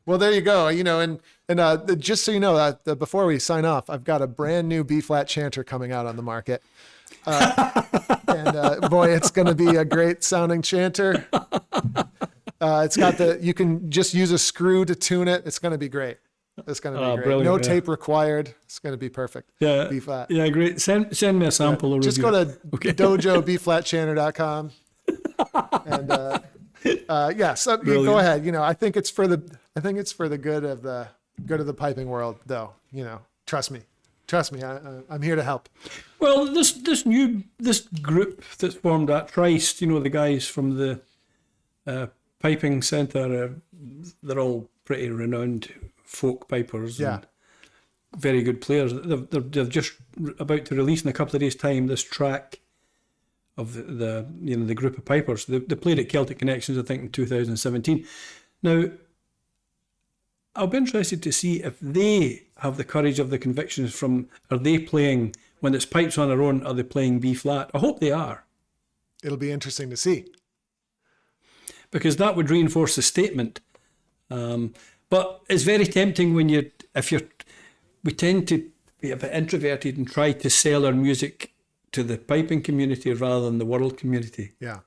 Well, there you go. And just so you know, before we sign off, I've got a brand new B flat chanter coming out on the market. And boy, it's going to be a great sounding chanter. It's got you can just use a screw to tune it. It's going to be great. It's going to be great. No tape required. It's going to be perfect. Yeah. B flat. Yeah, great. Send me a sample. Or just go to dojobflatchanter.com. And so go ahead. I think it's for the good of the piping world, though. Trust me. I'm here to help. Well, this group that's formed at Trist, the guys from the piping centre, they're all pretty renowned folk pipers. Yeah. And very good players. They're just about to release in a couple of days' time this track of the group of pipers. They played at Celtic Connections, I think, in 2017. Now, I'll be interested to see if they have the courage of the convictions are they playing, when it's pipes on their own, are they playing B flat? I hope they are. It'll be interesting to see. Because that would reinforce the statement. But it's very tempting we tend to be a bit introverted and try to sell our music to the piping community rather than the world community. Yeah.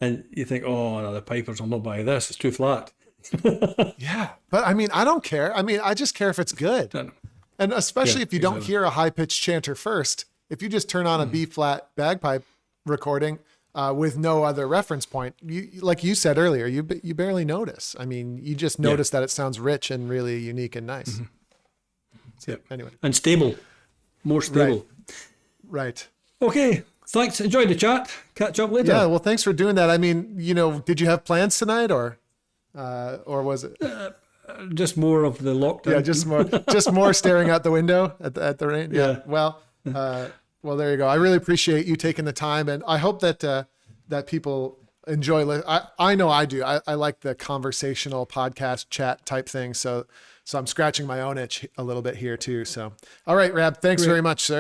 And you think, oh, no, the pipers will not buy this. It's too flat. Yeah. But I don't care. I just care if it's good. And especially if you don't hear a high pitched chanter first, if you just turn on a B flat bagpipe recording with no other reference point, like you said earlier, you barely notice. You just notice that it sounds rich and really unique and nice. Mm-hmm. So, anyway. And stable. More stable. Right. Okay, thanks. Enjoy the chat. Catch up later. Yeah, well, thanks for doing that. Did you have plans tonight, or was it just more of the lockdown? Yeah, just more staring out the window at the rain. Yeah. Well, there you go. I really appreciate you taking the time, and I hope that people enjoy. I know I do. I like the conversational podcast chat type thing. So I'm scratching my own itch a little bit here too. So, all right, Rab, thanks very much, sir.